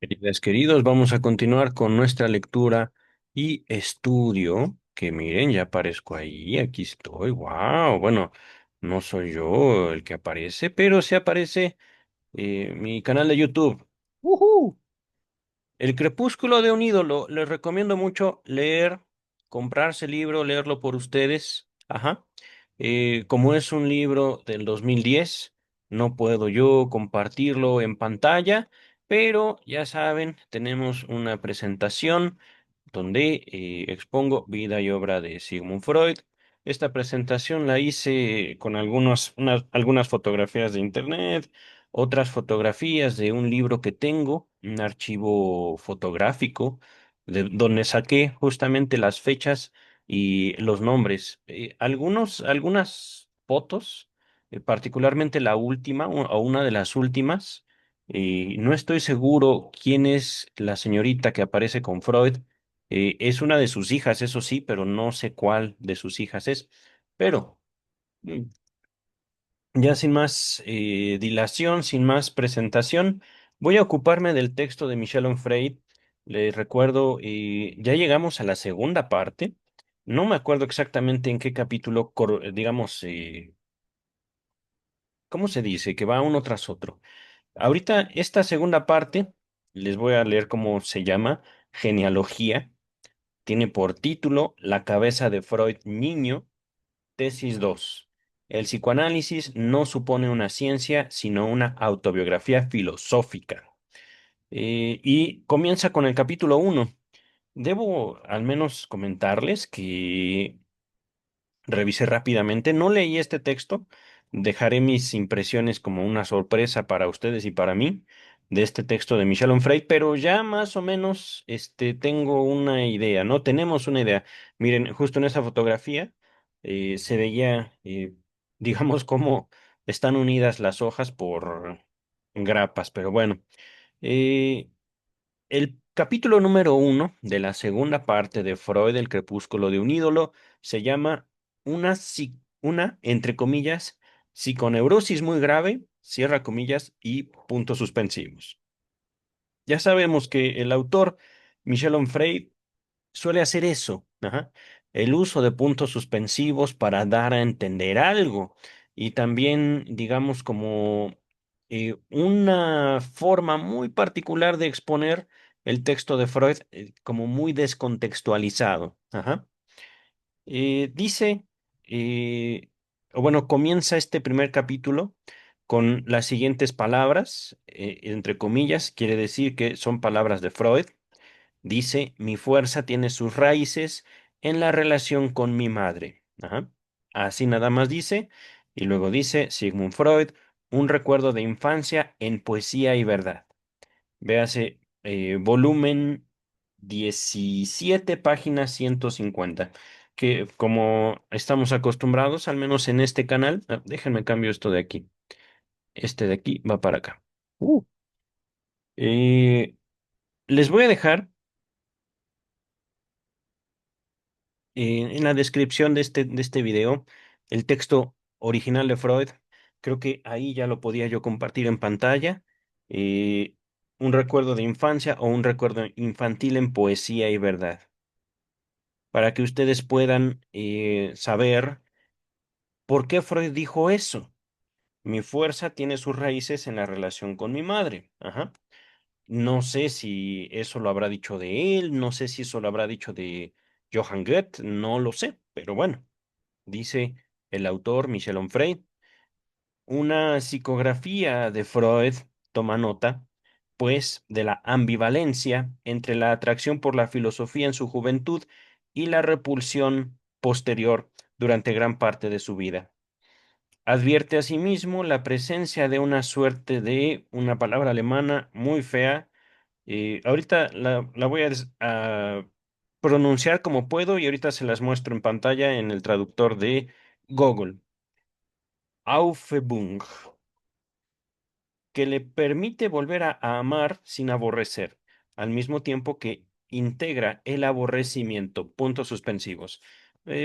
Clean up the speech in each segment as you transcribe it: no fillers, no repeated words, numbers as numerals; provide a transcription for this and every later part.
Queridas, queridos, vamos a continuar con nuestra lectura y estudio. Que miren, ya aparezco ahí, aquí estoy. Wow, bueno, no soy yo el que aparece, pero sí aparece mi canal de YouTube. ¡Woohoo! El crepúsculo de un ídolo. Les recomiendo mucho leer, comprarse el libro, leerlo por ustedes. Ajá. Como es un libro del 2010, no puedo yo compartirlo en pantalla, pero ya saben, tenemos una presentación donde expongo vida y obra de Sigmund Freud. Esta presentación la hice con algunas fotografías de internet, otras fotografías de un libro que tengo, un archivo fotográfico, donde saqué justamente las fechas y los nombres. Algunas fotos, particularmente la última o una de las últimas, no estoy seguro quién es la señorita que aparece con Freud. Es una de sus hijas, eso sí, pero no sé cuál de sus hijas es. Pero mm, ya sin más dilación, sin más presentación, voy a ocuparme del texto de Michel Onfray. Les recuerdo, ya llegamos a la segunda parte. No me acuerdo exactamente en qué capítulo, digamos, ¿cómo se dice? Que va uno tras otro. Ahorita, esta segunda parte, les voy a leer cómo se llama, genealogía. Tiene por título La cabeza de Freud niño, tesis 2. El psicoanálisis no supone una ciencia, sino una autobiografía filosófica. Y comienza con el capítulo uno. Debo al menos comentarles que revisé rápidamente, no leí este texto, dejaré mis impresiones como una sorpresa para ustedes y para mí de este texto de Michel Onfray, pero ya más o menos tengo una idea, ¿no? Tenemos una idea. Miren, justo en esa fotografía se veía, digamos, cómo están unidas las hojas por grapas, pero bueno. eh, el capítulo número uno de la segunda parte de Freud, El crepúsculo de un ídolo, se llama una, entre comillas, psiconeurosis muy grave, cierra comillas y puntos suspensivos. Ya sabemos que el autor, Michel Onfray, suele hacer eso, ajá, el uso de puntos suspensivos para dar a entender algo y también, digamos, como una forma muy particular de exponer el texto de Freud, como muy descontextualizado. Ajá. Dice, eh, o bueno, comienza este primer capítulo con las siguientes palabras, entre comillas, quiere decir que son palabras de Freud. Dice, mi fuerza tiene sus raíces en la relación con mi madre. Ajá. Así nada más dice. Y luego dice, Sigmund Freud, un recuerdo de infancia en poesía y verdad. Véase, volumen 17, páginas 150. Que como estamos acostumbrados, al menos en este canal, déjenme cambio esto de aquí. Este de aquí va para acá. Eh, Les voy a dejar en la descripción de este video, el texto original de Freud, creo que ahí ya lo podía yo compartir en pantalla. eh, un recuerdo de infancia o un recuerdo infantil en poesía y verdad, para que ustedes puedan saber por qué Freud dijo eso. Mi fuerza tiene sus raíces en la relación con mi madre. Ajá. No sé si eso lo habrá dicho de él, no sé si eso lo habrá dicho de Johann Goethe, no lo sé, pero bueno. Dice el autor Michel Onfray, una psicografía de Freud toma nota, pues, de la ambivalencia entre la atracción por la filosofía en su juventud y la repulsión posterior durante gran parte de su vida. Advierte asimismo la presencia de una suerte de una palabra alemana muy fea. Ahorita la voy a pronunciar como puedo y ahorita se las muestro en pantalla en el traductor de Google. Aufhebung, que le permite volver a amar sin aborrecer, al mismo tiempo que integra el aborrecimiento. Puntos suspensivos.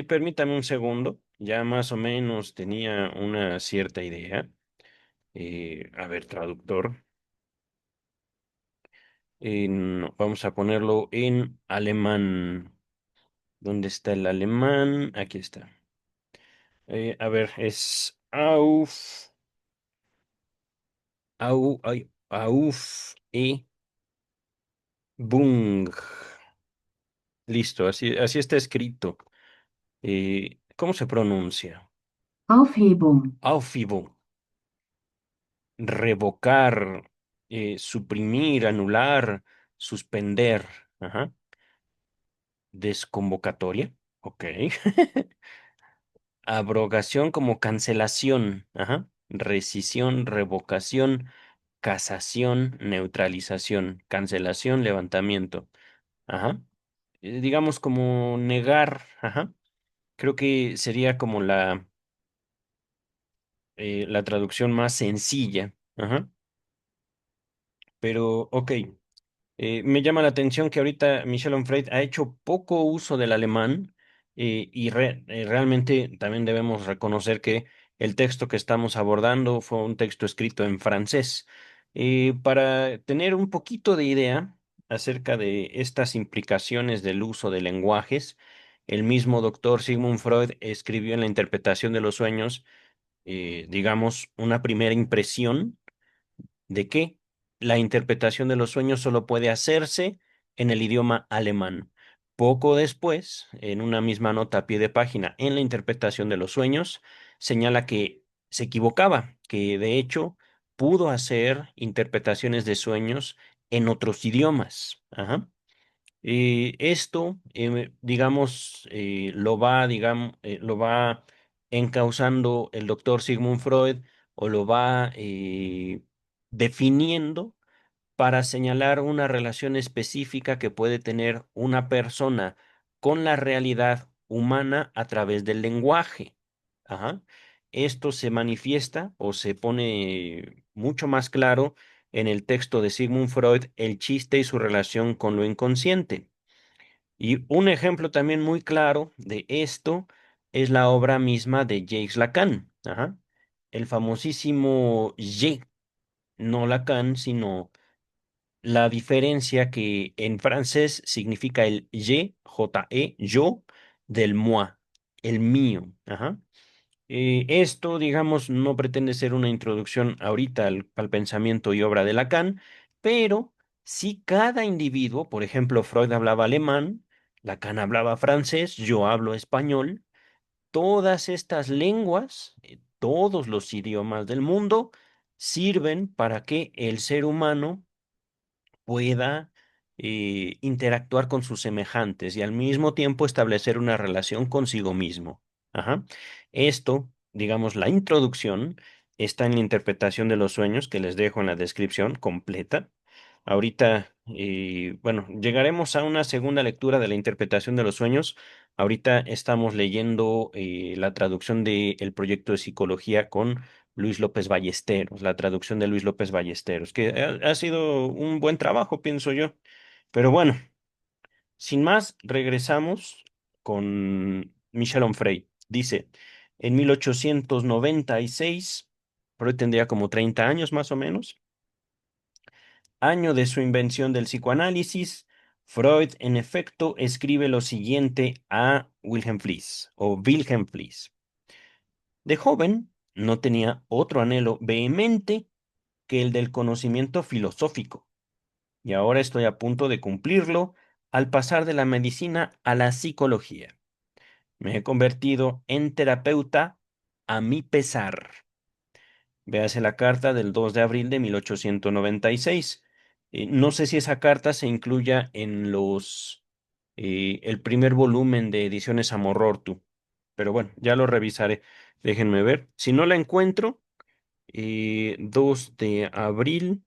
Permítame un segundo, ya más o menos tenía una cierta idea. A ver, traductor. Vamos a ponerlo en alemán. ¿Dónde está el alemán? Aquí está. A ver, es Bung. Listo, así está escrito. ¿Cómo se pronuncia? Aufhebung. Aufhebung. Revocar, suprimir, anular, suspender. Ajá. Desconvocatoria. Ok. Abrogación como cancelación. Ajá. Rescisión, revocación, casación, neutralización, cancelación, levantamiento. Ajá. Digamos como negar. Ajá. Creo que sería como la traducción más sencilla. Ajá. Pero, ok. Me llama la atención que ahorita Michel Onfray ha hecho poco uso del alemán y realmente también debemos reconocer que el texto que estamos abordando fue un texto escrito en francés. Para tener un poquito de idea acerca de estas implicaciones del uso de lenguajes, el mismo doctor Sigmund Freud escribió en la interpretación de los sueños, digamos, una primera impresión de que la interpretación de los sueños solo puede hacerse en el idioma alemán. Poco después, en una misma nota a pie de página en la interpretación de los sueños, señala que se equivocaba, que de hecho pudo hacer interpretaciones de sueños en otros idiomas. Ajá. Esto, digamos, lo va encauzando el doctor Sigmund Freud o lo va definiendo para señalar una relación específica que puede tener una persona con la realidad humana a través del lenguaje. Ajá. Esto se manifiesta o se pone mucho más claro en el texto de Sigmund Freud, El chiste y su relación con lo inconsciente. Y un ejemplo también muy claro de esto es la obra misma de Jacques Lacan. Ajá. El famosísimo Ye, no Lacan, sino la diferencia que en francés significa el J-E, yo, del moi, el mío. Ajá. Esto, digamos, no pretende ser una introducción ahorita al pensamiento y obra de Lacan, pero si cada individuo, por ejemplo, Freud hablaba alemán, Lacan hablaba francés, yo hablo español, todas estas lenguas, todos los idiomas del mundo, sirven para que el ser humano pueda interactuar con sus semejantes y al mismo tiempo establecer una relación consigo mismo. Ajá. Esto, digamos, la introducción está en la interpretación de los sueños que les dejo en la descripción completa. Ahorita, bueno, llegaremos a una segunda lectura de la interpretación de los sueños. Ahorita estamos leyendo la traducción del proyecto de psicología con Luis López Ballesteros, la traducción de Luis López Ballesteros, que ha sido un buen trabajo, pienso yo. Pero bueno, sin más, regresamos con Michel Onfray. Dice, en 1896, Freud tendría como 30 años más o menos, año de su invención del psicoanálisis, Freud en efecto escribe lo siguiente a Wilhelm Fliess o Wilhelm Fliess. De joven, no tenía otro anhelo vehemente que el del conocimiento filosófico, y ahora estoy a punto de cumplirlo al pasar de la medicina a la psicología. Me he convertido en terapeuta a mi pesar. Véase la carta del 2 de abril de 1896. No sé si esa carta se incluya en el primer volumen de Ediciones Amorortu, pero bueno, ya lo revisaré. Déjenme ver. Si no la encuentro, 2 de abril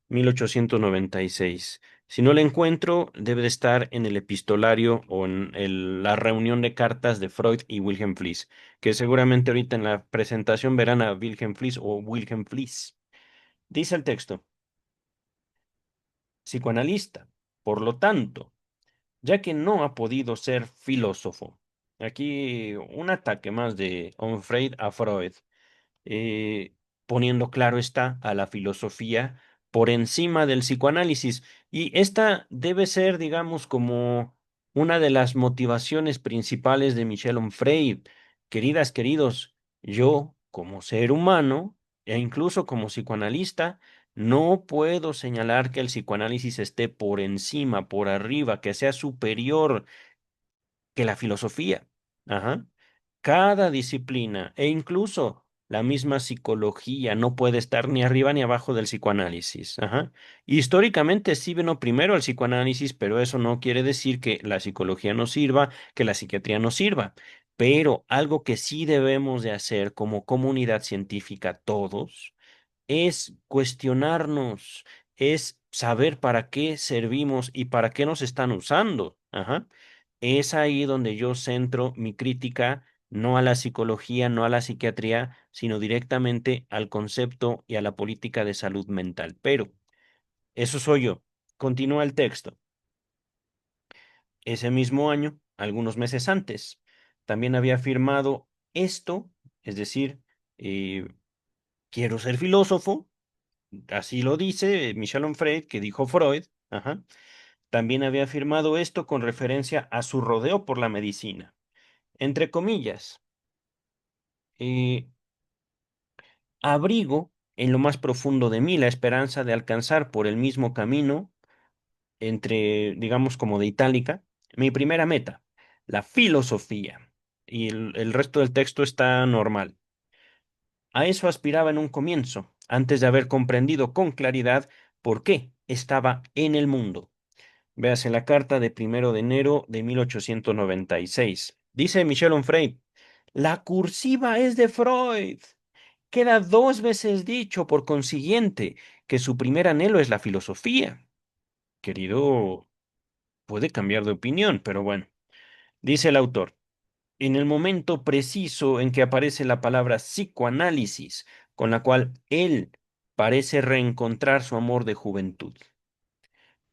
1896. Si no la encuentro, debe de estar en el epistolario o en la reunión de cartas de Freud y Wilhelm Fliess, que seguramente ahorita en la presentación verán a Wilhelm Fliess o Wilhelm Fliess. Dice el texto, psicoanalista, por lo tanto, ya que no ha podido ser filósofo. Aquí un ataque más de Onfray a Freud, eh, poniendo claro está a la filosofía por encima del psicoanálisis. Y esta debe ser, digamos, como una de las motivaciones principales de Michel Onfray. Queridas, queridos, yo como ser humano e incluso como psicoanalista, no puedo señalar que el psicoanálisis esté por encima, por arriba, que sea superior que la filosofía. Ajá. Cada disciplina e incluso la misma psicología no puede estar ni arriba ni abajo del psicoanálisis. Ajá. Históricamente sí vino primero el psicoanálisis, pero eso no quiere decir que la psicología no sirva, que la psiquiatría no sirva. Pero algo que sí debemos de hacer como comunidad científica todos es cuestionarnos, es saber para qué servimos y para qué nos están usando. Ajá. Es ahí donde yo centro mi crítica, no a la psicología, no a la psiquiatría, sino directamente al concepto y a la política de salud mental. Pero eso soy yo. Continúa el texto. Ese mismo año, algunos meses antes, también había firmado esto, es decir, eh, quiero ser filósofo. Así lo dice Michel Onfray, que dijo Freud. Ajá. También había afirmado esto con referencia a su rodeo por la medicina. Entre comillas, eh, abrigo en lo más profundo de mí la esperanza de alcanzar por el mismo camino, entre, digamos, como de itálica, mi primera meta, la filosofía. Y el resto del texto está normal. A eso aspiraba en un comienzo, antes de haber comprendido con claridad por qué estaba en el mundo. Véase la carta de 1 de enero de 1896. Dice Michel Onfray, la cursiva es de Freud. Queda dos veces dicho, por consiguiente, que su primer anhelo es la filosofía. Querido, puede cambiar de opinión, pero bueno. Dice el autor, en el momento preciso en que aparece la palabra psicoanálisis, con la cual él parece reencontrar su amor de juventud.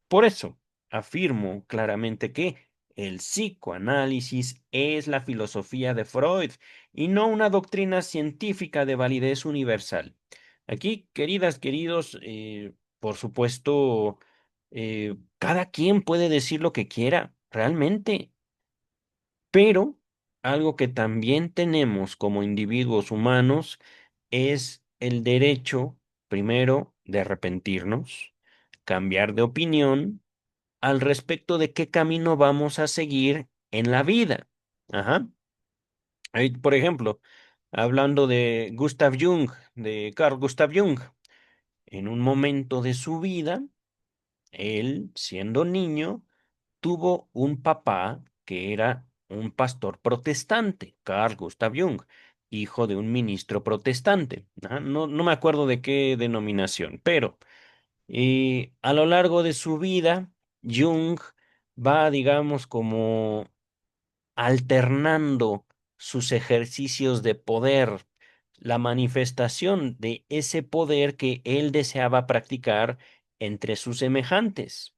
Por eso, afirmo claramente que el psicoanálisis es la filosofía de Freud y no una doctrina científica de validez universal. Aquí, queridas, queridos, por supuesto, cada quien puede decir lo que quiera, realmente, pero algo que también tenemos como individuos humanos es el derecho, primero, de arrepentirnos, cambiar de opinión al respecto de qué camino vamos a seguir en la vida. Ajá. Ahí, por ejemplo, hablando de Gustav Jung, de Carl Gustav Jung, en un momento de su vida, él, siendo niño, tuvo un papá que era un pastor protestante, Carl Gustav Jung, hijo de un ministro protestante. Ajá. No, no me acuerdo de qué denominación, pero y a lo largo de su vida, Jung va, digamos, como alternando sus ejercicios de poder, la manifestación de ese poder que él deseaba practicar entre sus semejantes.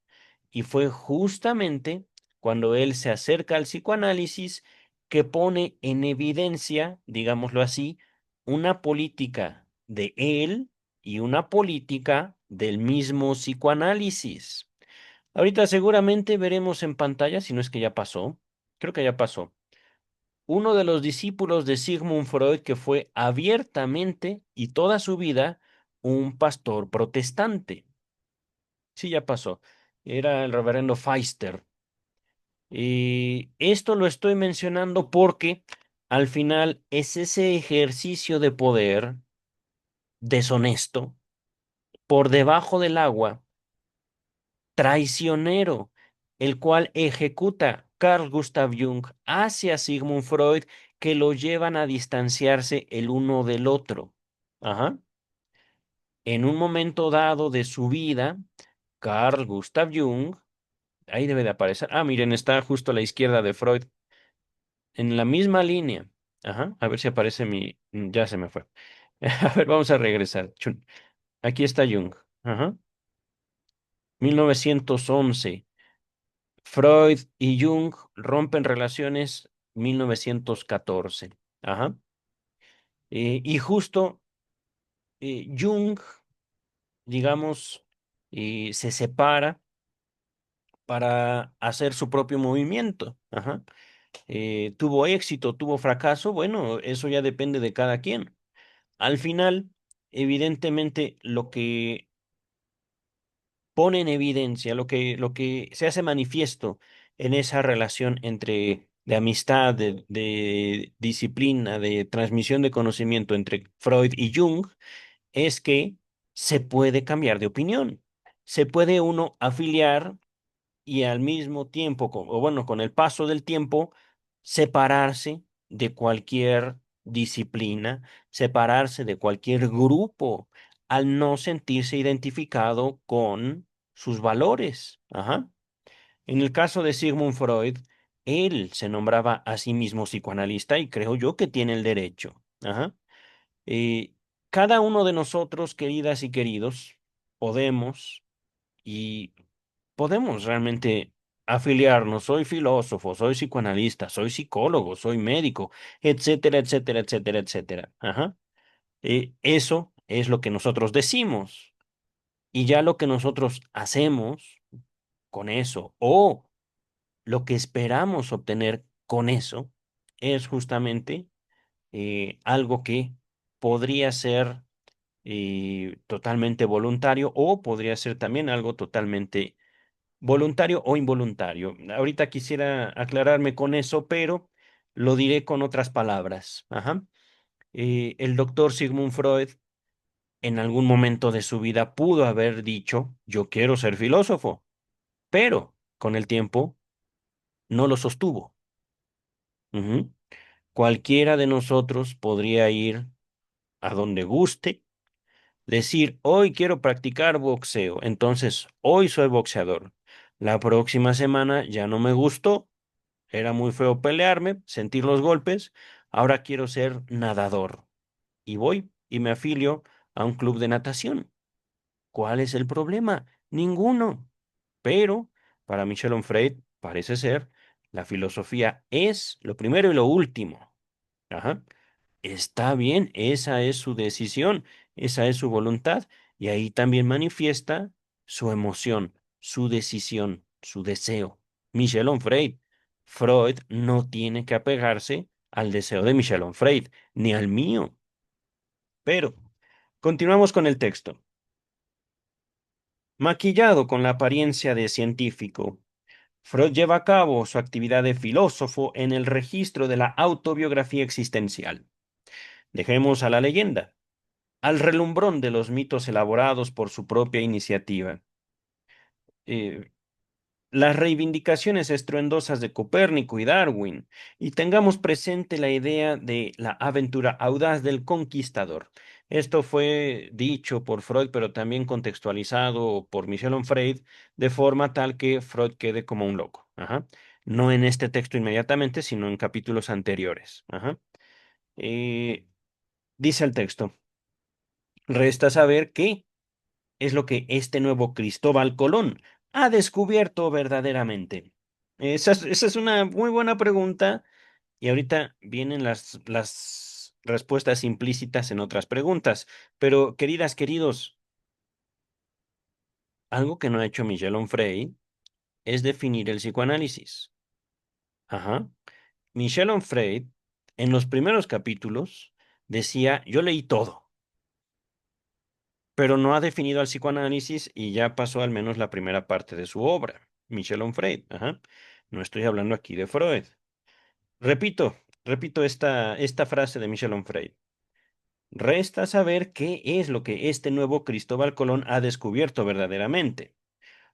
Y fue justamente cuando él se acerca al psicoanálisis que pone en evidencia, digámoslo así, una política de él y una política del mismo psicoanálisis. Ahorita seguramente veremos en pantalla, si no es que ya pasó, creo que ya pasó, uno de los discípulos de Sigmund Freud que fue abiertamente y toda su vida un pastor protestante. Sí, ya pasó. Era el reverendo Feister. Y esto lo estoy mencionando porque al final es ese ejercicio de poder deshonesto por debajo del agua, traicionero, el cual ejecuta Carl Gustav Jung hacia Sigmund Freud, que lo llevan a distanciarse el uno del otro. Ajá. En un momento dado de su vida, Carl Gustav Jung, ahí debe de aparecer. Ah, miren, está justo a la izquierda de Freud, en la misma línea. Ajá. A ver si aparece mi. Ya se me fue. A ver, vamos a regresar. Aquí está Jung. Ajá. 1911. Freud y Jung rompen relaciones 1914. Ajá. Y justo Jung, digamos, y se separa para hacer su propio movimiento. Ajá. Tuvo éxito, tuvo fracaso, bueno, eso ya depende de cada quien. Al final, evidentemente, lo que pone en evidencia, lo que se hace manifiesto en esa relación entre de amistad, de disciplina, de transmisión de conocimiento entre Freud y Jung, es que se puede cambiar de opinión. Se puede uno afiliar y al mismo tiempo, o bueno, con el paso del tiempo, separarse de cualquier disciplina, separarse de cualquier grupo, al no sentirse identificado con sus valores. Ajá. En el caso de Sigmund Freud, él se nombraba a sí mismo psicoanalista y creo yo que tiene el derecho. Ajá. Eh, Cada uno de nosotros, queridas y queridos, podemos y podemos realmente afiliarnos. Soy filósofo, soy psicoanalista, soy psicólogo, soy médico, etcétera, etcétera, etcétera, etcétera. Ajá. Eso es lo que nosotros decimos. Y ya lo que nosotros hacemos con eso o lo que esperamos obtener con eso es justamente algo que podría ser totalmente voluntario o podría ser también algo totalmente voluntario o involuntario. Ahorita quisiera aclararme con eso, pero lo diré con otras palabras. Ajá. El doctor Sigmund Freud en algún momento de su vida pudo haber dicho, yo quiero ser filósofo, pero con el tiempo no lo sostuvo. Ujú. Cualquiera de nosotros podría ir a donde guste, decir, hoy quiero practicar boxeo, entonces hoy soy boxeador. La próxima semana ya no me gustó. Era muy feo pelearme, sentir los golpes. Ahora quiero ser nadador. Y voy y me afilio a un club de natación. ¿Cuál es el problema? Ninguno. Pero para Michel Onfray, parece ser, la filosofía es lo primero y lo último. Ajá. Está bien, esa es su decisión, esa es su voluntad, y ahí también manifiesta su emoción, su decisión, su deseo. Michel Onfray, Freud no tiene que apegarse al deseo de Michel Onfray, ni al mío. Pero, continuamos con el texto. Maquillado con la apariencia de científico, Freud lleva a cabo su actividad de filósofo en el registro de la autobiografía existencial. Dejemos a la leyenda al relumbrón de los mitos elaborados por su propia iniciativa. Eh, las reivindicaciones estruendosas de Copérnico y Darwin, y tengamos presente la idea de la aventura audaz del conquistador. Esto fue dicho por Freud, pero también contextualizado por Michel Onfray, de forma tal que Freud quede como un loco. Ajá. No en este texto inmediatamente, sino en capítulos anteriores. Ajá. Eh, Dice el texto, resta saber qué es lo que este nuevo Cristóbal Colón ha descubierto verdaderamente? Esa es una muy buena pregunta y ahorita vienen las respuestas implícitas en otras preguntas. Pero, queridas, queridos, algo que no ha hecho Michel Onfray es definir el psicoanálisis. Ajá. Michel Onfray, en los primeros capítulos, decía, yo leí todo, pero no ha definido al psicoanálisis y ya pasó al menos la primera parte de su obra, Michel Onfray. Ajá. No estoy hablando aquí de Freud. Repito esta frase de Michel Onfray. Resta saber qué es lo que este nuevo Cristóbal Colón ha descubierto verdaderamente.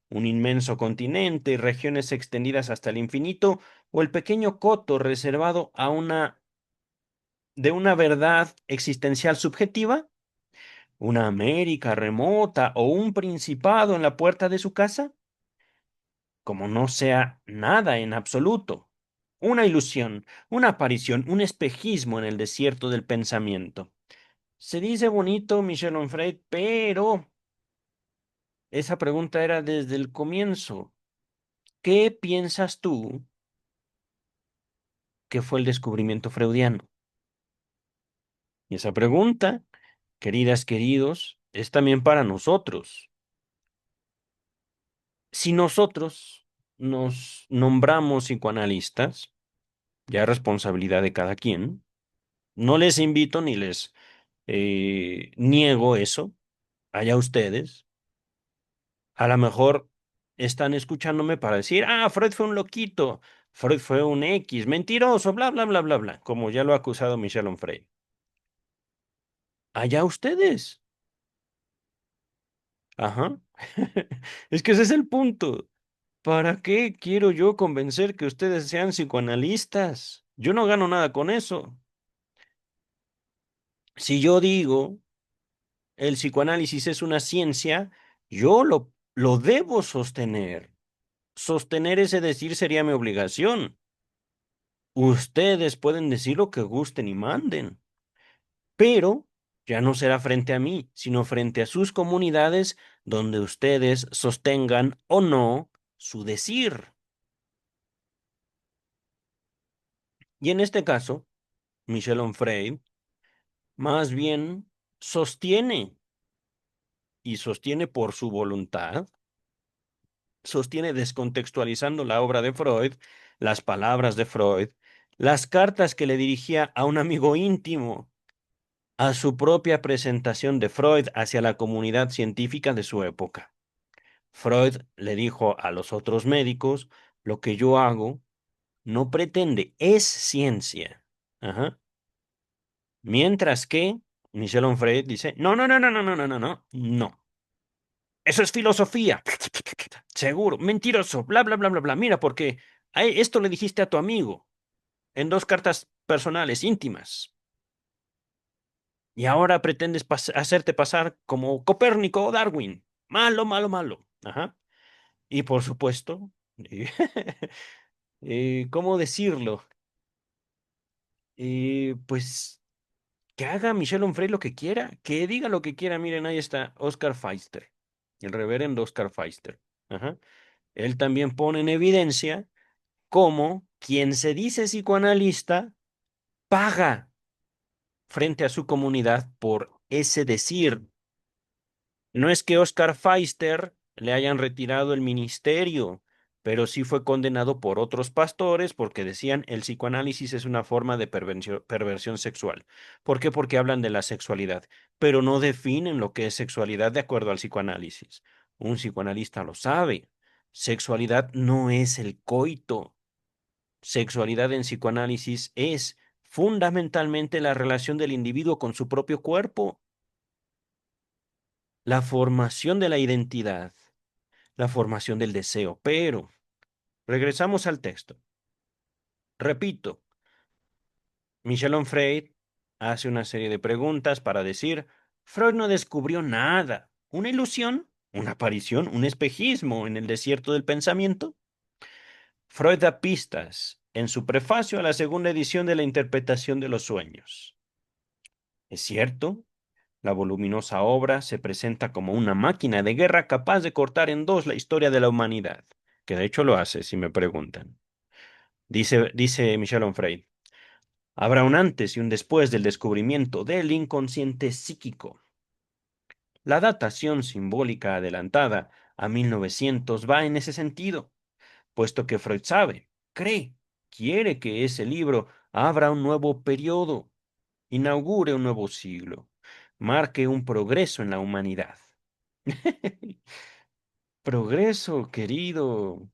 Un inmenso continente, regiones extendidas hasta el infinito, o el pequeño coto reservado a de una verdad existencial subjetiva, una América remota o un principado en la puerta de su casa, como no sea nada en absoluto. Una ilusión, una aparición, un espejismo en el desierto del pensamiento. Se dice bonito, Michel Onfray, pero esa pregunta era desde el comienzo. ¿Qué piensas tú que fue el descubrimiento freudiano? Y esa pregunta, queridas, queridos, es también para nosotros. Si nosotros nos nombramos psicoanalistas, ya es responsabilidad de cada quien, no les invito ni les niego eso, allá ustedes. A lo mejor están escuchándome para decir, ah, Freud fue un loquito, Freud fue un X, mentiroso, bla, bla, bla, bla, bla, como ya lo ha acusado Michel Onfray. Allá ustedes. Ajá. Es que ese es el punto. ¿Para qué quiero yo convencer que ustedes sean psicoanalistas? Yo no gano nada con eso. Si yo digo el psicoanálisis es una ciencia, yo lo debo sostener. Sostener ese decir sería mi obligación. Ustedes pueden decir lo que gusten y manden, pero ya no será frente a mí, sino frente a sus comunidades donde ustedes sostengan o no su decir. Y en este caso, Michel Onfray más bien sostiene, y sostiene por su voluntad, sostiene descontextualizando la obra de Freud, las palabras de Freud, las cartas que le dirigía a un amigo íntimo, a su propia presentación de Freud hacia la comunidad científica de su época. Freud le dijo a los otros médicos, lo que yo hago no pretende, es ciencia. Ajá. Mientras que Michel Onfray dice, no, no, no, no, no, no, no, no, no, no. Eso es filosofía. Seguro, mentiroso, bla, bla, bla, bla, bla. Mira, porque esto le dijiste a tu amigo en dos cartas personales íntimas. Y ahora pretendes hacerte pasar como Copérnico o Darwin. Malo, malo, malo. Ajá. Y por supuesto, ¿cómo decirlo? Pues que haga Michel Onfray lo que quiera, que diga lo que quiera. Miren, ahí está Oscar Pfister, el reverendo Oscar Pfister. Ajá. Él también pone en evidencia cómo quien se dice psicoanalista paga frente a su comunidad por ese decir. No es que Oscar Pfister le hayan retirado el ministerio, pero sí fue condenado por otros pastores porque decían el psicoanálisis es una forma de perversión sexual. ¿Por qué? Porque hablan de la sexualidad, pero no definen lo que es sexualidad de acuerdo al psicoanálisis. Un psicoanalista lo sabe. Sexualidad no es el coito. Sexualidad en psicoanálisis es fundamentalmente la relación del individuo con su propio cuerpo, la formación de la identidad, la formación del deseo. Pero regresamos al texto. Repito, Michel Onfray hace una serie de preguntas para decir, Freud no descubrió nada, una ilusión, una aparición, un espejismo en el desierto del pensamiento. Freud da pistas en su prefacio a la segunda edición de la interpretación de los sueños. Es cierto, la voluminosa obra se presenta como una máquina de guerra capaz de cortar en dos la historia de la humanidad, que de hecho lo hace, si me preguntan. Dice Michel Onfray, habrá un antes y un después del descubrimiento del inconsciente psíquico. La datación simbólica adelantada a 1900 va en ese sentido, puesto que Freud sabe, cree, quiere que ese libro abra un nuevo periodo, inaugure un nuevo siglo, marque un progreso en la humanidad. Progreso, querido.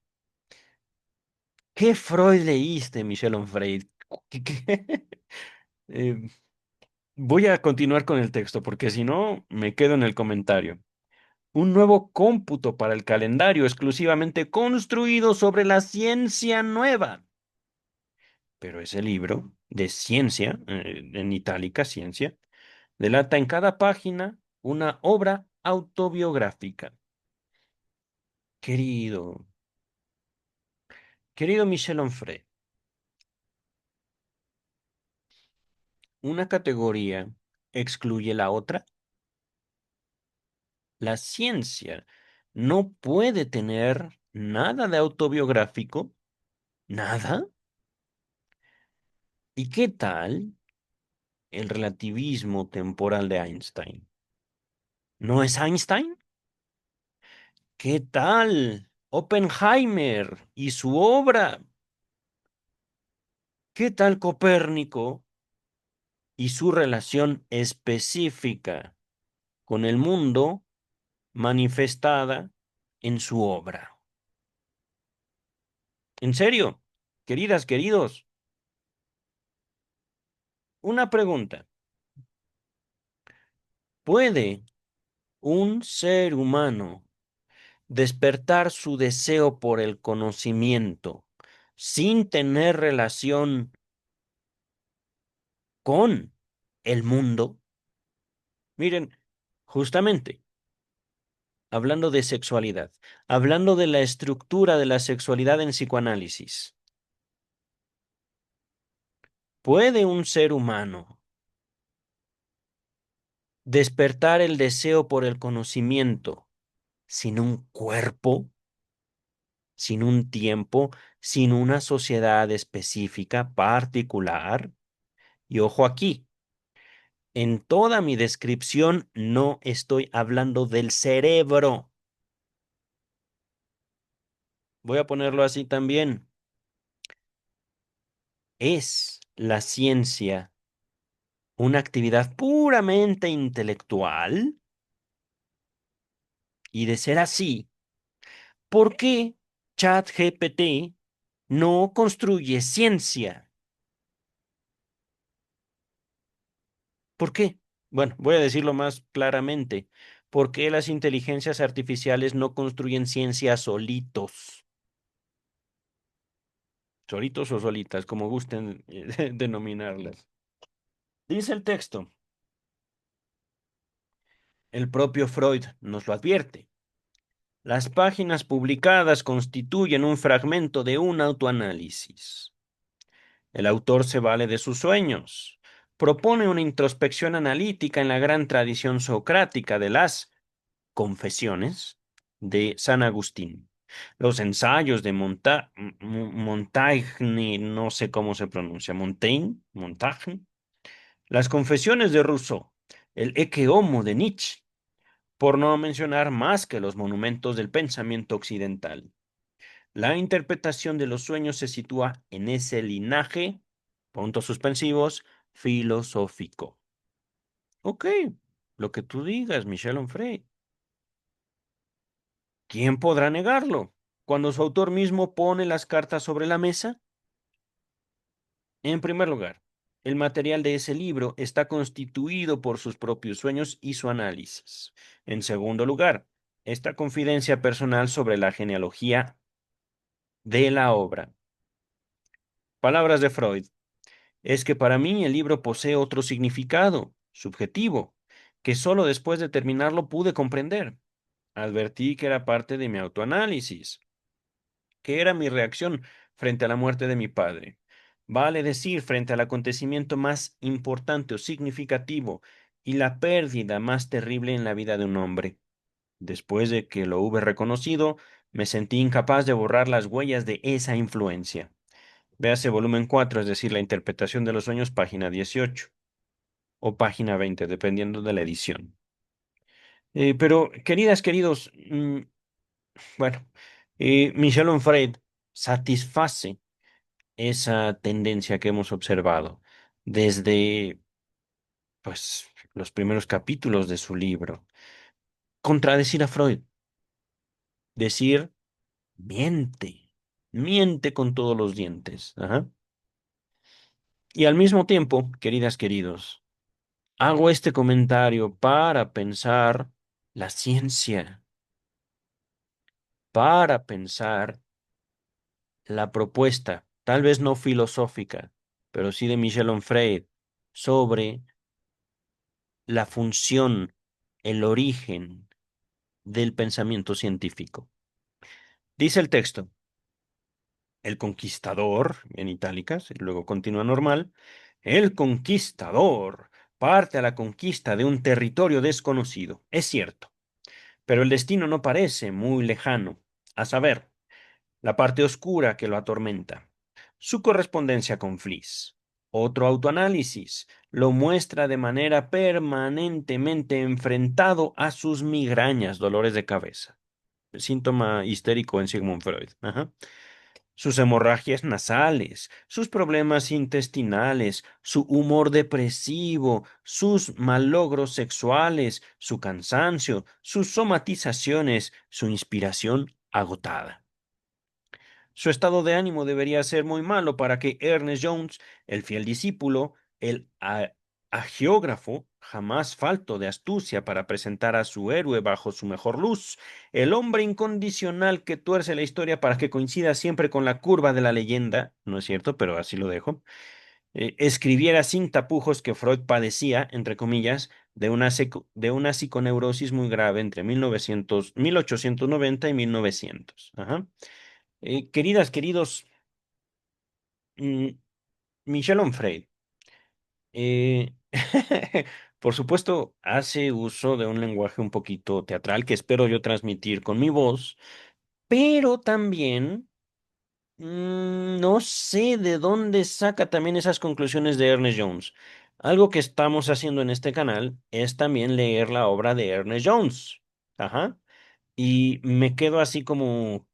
¿Qué Freud leíste, Michel Onfray? ¿Qué? Eh, voy a continuar con el texto porque si no, me quedo en el comentario. Un nuevo cómputo para el calendario exclusivamente construido sobre la ciencia nueva. Pero ese libro de ciencia, en itálica ciencia, delata en cada página una obra autobiográfica. Querido, querido Michel Onfray, ¿una categoría excluye la otra? La ciencia no puede tener nada de autobiográfico, nada. ¿Y qué tal el relativismo temporal de Einstein? ¿No es Einstein? ¿Qué tal Oppenheimer y su obra. ¿Qué tal Copérnico y su relación específica con el mundo manifestada en su obra? En serio, queridas, queridos, una pregunta. ¿Puede un ser humano despertar su deseo por el conocimiento sin tener relación con el mundo? Miren, justamente, hablando de sexualidad, hablando de la estructura de la sexualidad en psicoanálisis, ¿puede un ser humano despertar el deseo por el conocimiento sin un cuerpo, sin un tiempo, sin una sociedad específica, particular? Y ojo aquí, en toda mi descripción no estoy hablando del cerebro. Voy a ponerlo así también. ¿Es la ciencia una actividad puramente intelectual? Y de ser así, ¿por qué ChatGPT no construye ciencia? ¿Por qué? Bueno, voy a decirlo más claramente. ¿Por qué las inteligencias artificiales no construyen ciencia solitos? Solitos o solitas, como gusten denominarlas. Dice el texto, el propio Freud nos lo advierte. Las páginas publicadas constituyen un fragmento de un autoanálisis. El autor se vale de sus sueños. Propone una introspección analítica en la gran tradición socrática de las Confesiones de San Agustín. Los ensayos de Montaigne, no sé cómo se pronuncia, Montaigne. Las Confesiones de Rousseau, el Ecce Homo de Nietzsche, por no mencionar más que los monumentos del pensamiento occidental. La interpretación de los sueños se sitúa en ese linaje, puntos suspensivos, filosófico. Ok, lo que tú digas, Michel Onfray. ¿Quién podrá negarlo? Cuando su autor mismo pone las cartas sobre la mesa. En primer lugar, el material de ese libro está constituido por sus propios sueños y su análisis. En segundo lugar, esta confidencia personal sobre la genealogía de la obra. Palabras de Freud. Es que para mí el libro posee otro significado, subjetivo, que solo después de terminarlo pude comprender. Advertí que era parte de mi autoanálisis, que era mi reacción frente a la muerte de mi padre. Vale decir, frente al acontecimiento más importante o significativo y la pérdida más terrible en la vida de un hombre. Después de que lo hube reconocido, me sentí incapaz de borrar las huellas de esa influencia. Véase volumen 4, es decir, la interpretación de los sueños, página 18 o página 20, dependiendo de la edición. Pero, queridas, queridos, bueno, Michel Onfray satisface esa tendencia que hemos observado desde, pues, los primeros capítulos de su libro. Contradecir a Freud, decir, miente, miente con todos los dientes. Ajá. Y al mismo tiempo, queridas, queridos, hago este comentario para pensar la ciencia, para pensar la propuesta, tal vez no filosófica, pero sí de Michel Onfray, sobre la función, el origen del pensamiento científico. Dice el texto, el conquistador, en itálicas, y luego continúa normal, el conquistador parte a la conquista de un territorio desconocido. Es cierto, pero el destino no parece muy lejano, a saber, la parte oscura que lo atormenta. Su correspondencia con Fliss. Otro autoanálisis lo muestra de manera permanentemente enfrentado a sus migrañas, dolores de cabeza. síntoma histérico en Sigmund Freud. Ajá. Sus hemorragias nasales, sus problemas intestinales, su humor depresivo, sus malogros sexuales, su cansancio, sus somatizaciones, su inspiración agotada. Su estado de ánimo debería ser muy malo para que Ernest Jones, el fiel discípulo, el agiógrafo, jamás falto de astucia para presentar a su héroe bajo su mejor luz, el hombre incondicional que tuerce la historia para que coincida siempre con la curva de la leyenda, no es cierto, pero así lo dejo, escribiera sin tapujos que Freud padecía, entre comillas, de una psiconeurosis muy grave entre 1890 y 1900. Ajá. Queridos, mm, Michel Onfray, eh, por supuesto, hace uso de un lenguaje un poquito teatral que espero yo transmitir con mi voz, pero también no sé de dónde saca también esas conclusiones de Ernest Jones. Algo que estamos haciendo en este canal es también leer la obra de Ernest Jones. Ajá. Y me quedo así como,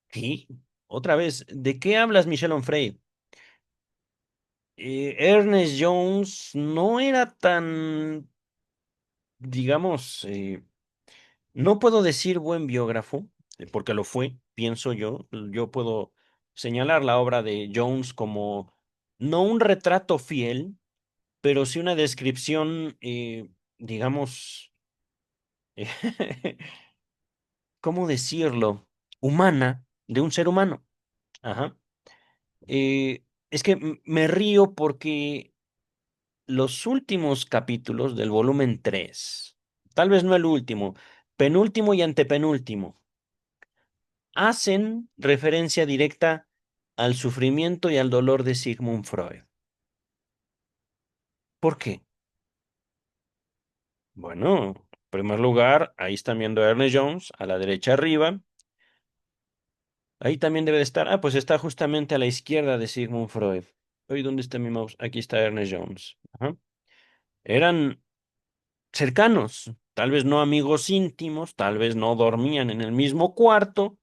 ¿qué? Otra vez, ¿de qué hablas, Michel Onfray? Ernest Jones no era tan, digamos, no puedo decir buen biógrafo, porque lo fue, pienso yo. Yo puedo señalar la obra de Jones como no un retrato fiel, pero sí una descripción, digamos, ¿cómo decirlo? Humana de un ser humano. Ajá. Es que me río porque los últimos capítulos del volumen 3, tal vez no el último, penúltimo y antepenúltimo, hacen referencia directa al sufrimiento y al dolor de Sigmund Freud. ¿Por qué? Bueno, en primer lugar, ahí están viendo a Ernest Jones, a la derecha arriba. Ahí también debe de estar. Ah, pues está justamente a la izquierda de Sigmund Freud. Oye, ¿dónde está mi mouse? Aquí está Ernest Jones. Ajá. Eran cercanos, tal vez no amigos íntimos, tal vez no dormían en el mismo cuarto,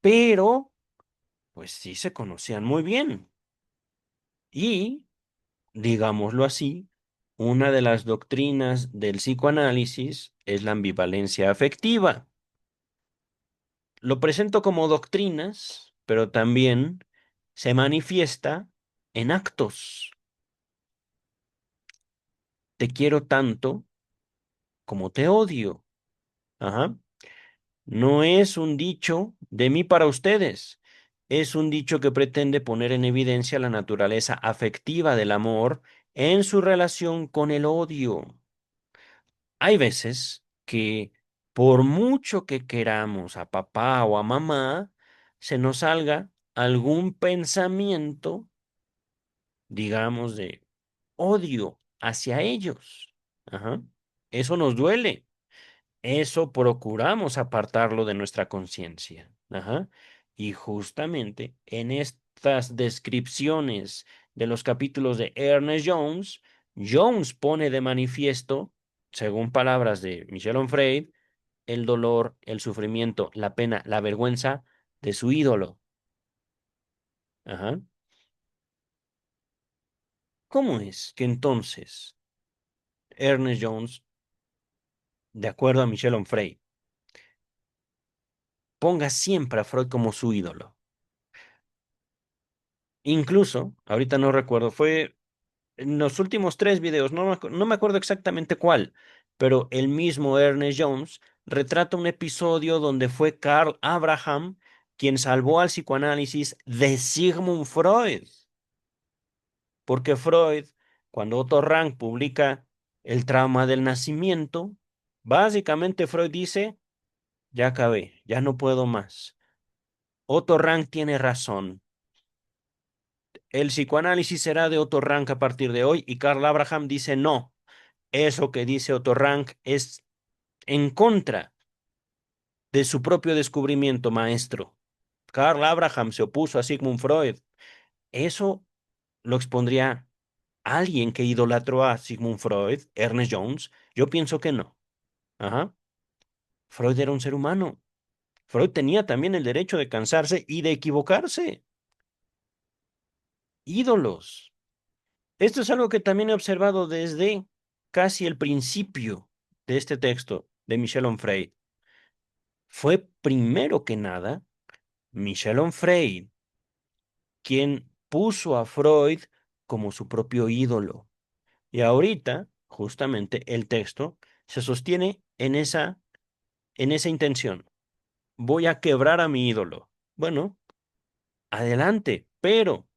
pero pues sí se conocían muy bien. Y, digámoslo así, una de las doctrinas del psicoanálisis es la ambivalencia afectiva. Lo presento como doctrinas, pero también se manifiesta en actos. Te quiero tanto como te odio. Ajá. No es un dicho de mí para ustedes. Es un dicho que pretende poner en evidencia la naturaleza afectiva del amor en su relación con el odio. Hay veces que por mucho que queramos a papá o a mamá, se nos salga algún pensamiento, digamos, de odio hacia ellos. Ajá. Eso nos duele. Eso procuramos apartarlo de nuestra conciencia. Ajá. Y justamente en estas descripciones de los capítulos de Ernest Jones, Jones pone de manifiesto, según palabras de Michel Onfray, el dolor, el sufrimiento, la pena, la vergüenza de su ídolo. Ajá. ¿Cómo es que entonces Ernest Jones, de acuerdo a Michel Onfray, ponga siempre a Freud como su ídolo? Incluso, ahorita no recuerdo, fue en los últimos tres videos, no me acuerdo exactamente cuál, pero el mismo Ernest Jones retrata un episodio donde fue Carl Abraham quien salvó al psicoanálisis de Sigmund Freud, porque Freud, cuando Otto Rank publica El trauma del nacimiento, básicamente Freud dice, ya acabé, ya no puedo más. Otto Rank tiene razón. El psicoanálisis será de Otto Rank a partir de hoy y Carl Abraham dice no. Eso que dice Otto Rank es en contra de su propio descubrimiento maestro. Carl Abraham se opuso a Sigmund Freud. Eso lo expondría alguien que idolatró a Sigmund Freud, Ernest Jones. Yo pienso que no. Ajá. Freud era un ser humano Freud tenía también el derecho de cansarse y de equivocarse. Ídolos. Esto es algo que también he observado desde casi el principio de este texto de Michel Onfray. Fue primero que nada Michel Onfray quien puso a Freud como su propio ídolo. Y ahorita, justamente, el texto se sostiene en esa intención. Voy a quebrar a mi ídolo. Bueno, adelante, pero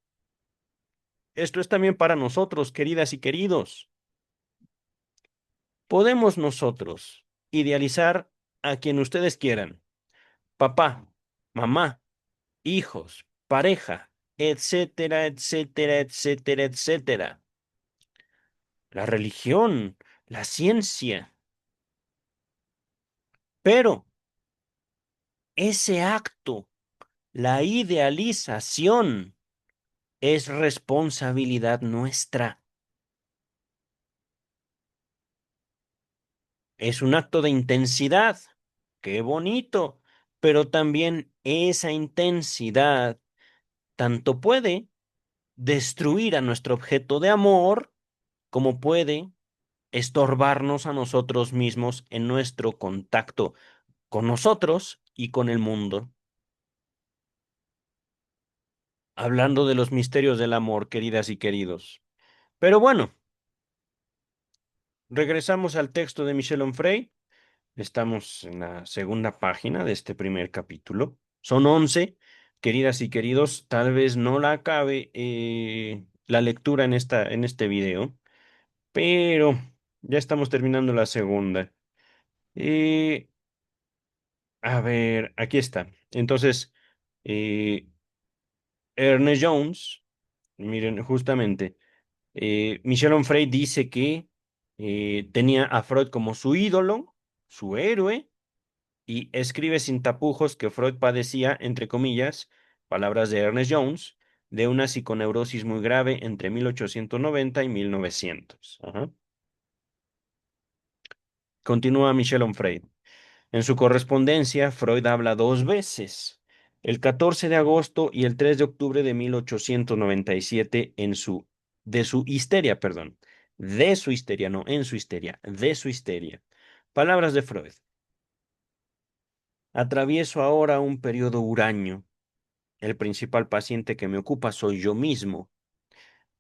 esto es también para nosotros, queridas y queridos. Podemos nosotros idealizar a quien ustedes quieran, papá, mamá, hijos, pareja, etcétera, etcétera, etcétera, etcétera. La religión, la ciencia. Pero ese acto, la idealización, es responsabilidad nuestra. Es un acto de intensidad. Qué bonito. Pero también esa intensidad tanto puede destruir a nuestro objeto de amor como puede estorbarnos a nosotros mismos en nuestro contacto con nosotros y con el mundo. Hablando de los misterios del amor, queridas y queridos. Pero bueno, regresamos al texto de Michel Onfray. Estamos en la segunda página de este primer capítulo. Son 11, queridas y queridos. Tal vez no la acabe la lectura en este video, pero ya estamos terminando la segunda. Eh, a ver, aquí está. Entonces, eh, Ernest Jones, miren, justamente. Michel Onfray dice que tenía a Freud como su ídolo, su héroe, y escribe sin tapujos que Freud padecía, entre comillas, palabras de Ernest Jones, de una psiconeurosis muy grave entre 1890 y 1900. Ajá. Continúa Michel Onfray. En su correspondencia, Freud habla dos veces, el 14 de agosto y el 3 de octubre de 1897 de su histeria, perdón, de su histeria, no en su histeria, de su histeria. Palabras de Freud. Atravieso ahora un periodo huraño. El principal paciente que me ocupa soy yo mismo.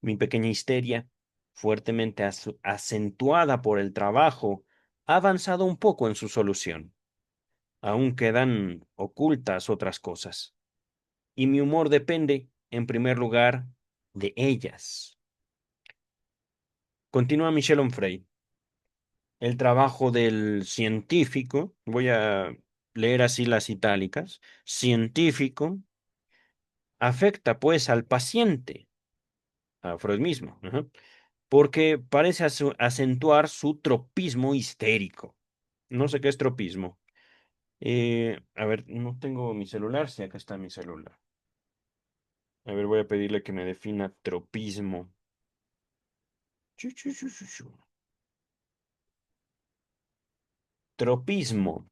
Mi pequeña histeria, fuertemente acentuada por el trabajo, ha avanzado un poco en su solución. Aún quedan ocultas otras cosas, y mi humor depende, en primer lugar, de ellas. Continúa Michel Onfray. El trabajo del científico, voy a leer así las itálicas, científico, afecta pues al paciente, a Freud mismo, ajá, porque parece acentuar su tropismo histérico. No sé qué es tropismo. A ver, no tengo mi celular, sí, acá está mi celular. A ver, voy a pedirle que me defina tropismo. Chu, chu, chu, chu, chu. Tropismo.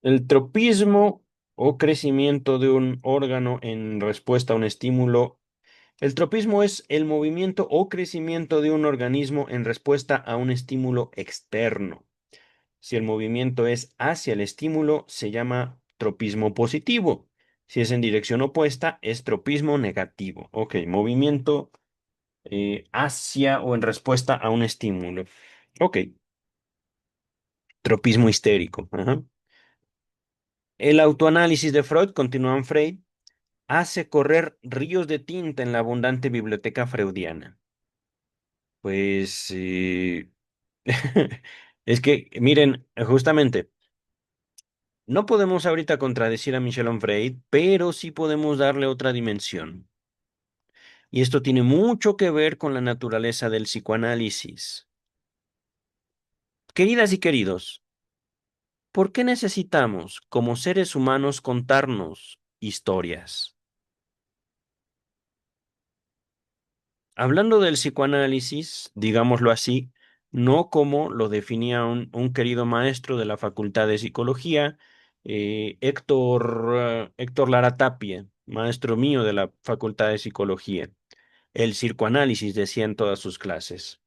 El tropismo o crecimiento de un órgano en respuesta a un estímulo. El tropismo es el movimiento o crecimiento de un organismo en respuesta a un estímulo externo. Si el movimiento es hacia el estímulo, se llama tropismo positivo. Si es en dirección opuesta, es tropismo negativo. Ok, movimiento hacia o en respuesta a un estímulo. Ok, tropismo histérico. Ajá. El autoanálisis de Freud, continúa Freud, hace correr ríos de tinta en la abundante biblioteca freudiana. Pues es que, miren, justamente, no podemos ahorita contradecir a Michel Onfray, pero sí podemos darle otra dimensión. Y esto tiene mucho que ver con la naturaleza del psicoanálisis. Queridas y queridos, ¿por qué necesitamos, como seres humanos, contarnos historias? Hablando del psicoanálisis, digámoslo así, no como lo definía un querido maestro de la Facultad de Psicología, Héctor Lara Tapia, maestro mío de la Facultad de Psicología. El psicoanálisis decía en todas sus clases.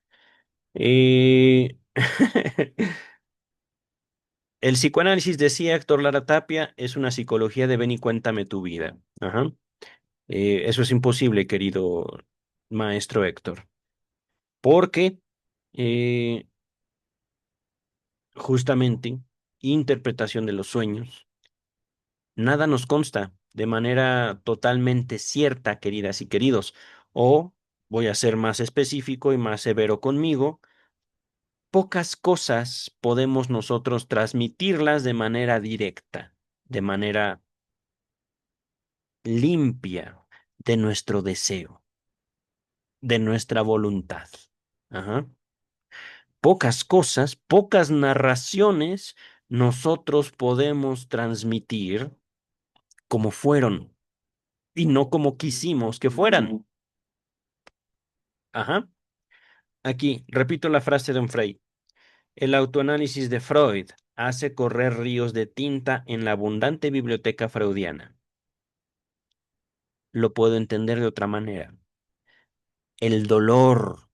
Eh, El psicoanálisis, decía Héctor Lara Tapia, es una psicología de ven y cuéntame tu vida. Ajá. Eso es imposible, querido maestro Héctor, porque eh, justamente interpretación de los sueños, nada nos consta de manera totalmente cierta, queridas y queridos. O voy a ser más específico y más severo conmigo, pocas cosas podemos nosotros transmitirlas de manera directa, de manera limpia de nuestro deseo, de nuestra voluntad. Ajá. Pocas cosas, pocas narraciones nosotros podemos transmitir como fueron y no como quisimos que fueran. Ajá. Aquí, repito la frase de Frey. El autoanálisis de Freud hace correr ríos de tinta en la abundante biblioteca freudiana. Lo puedo entender de otra manera. El dolor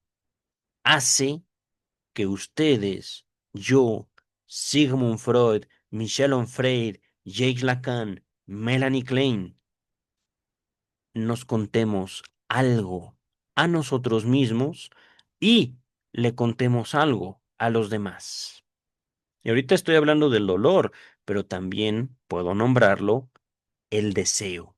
hace que ustedes, yo, Sigmund Freud, Michel Onfray, Jacques Lacan, Melanie Klein, nos contemos algo a nosotros mismos y le contemos algo a los demás. Y ahorita estoy hablando del dolor, pero también puedo nombrarlo el deseo.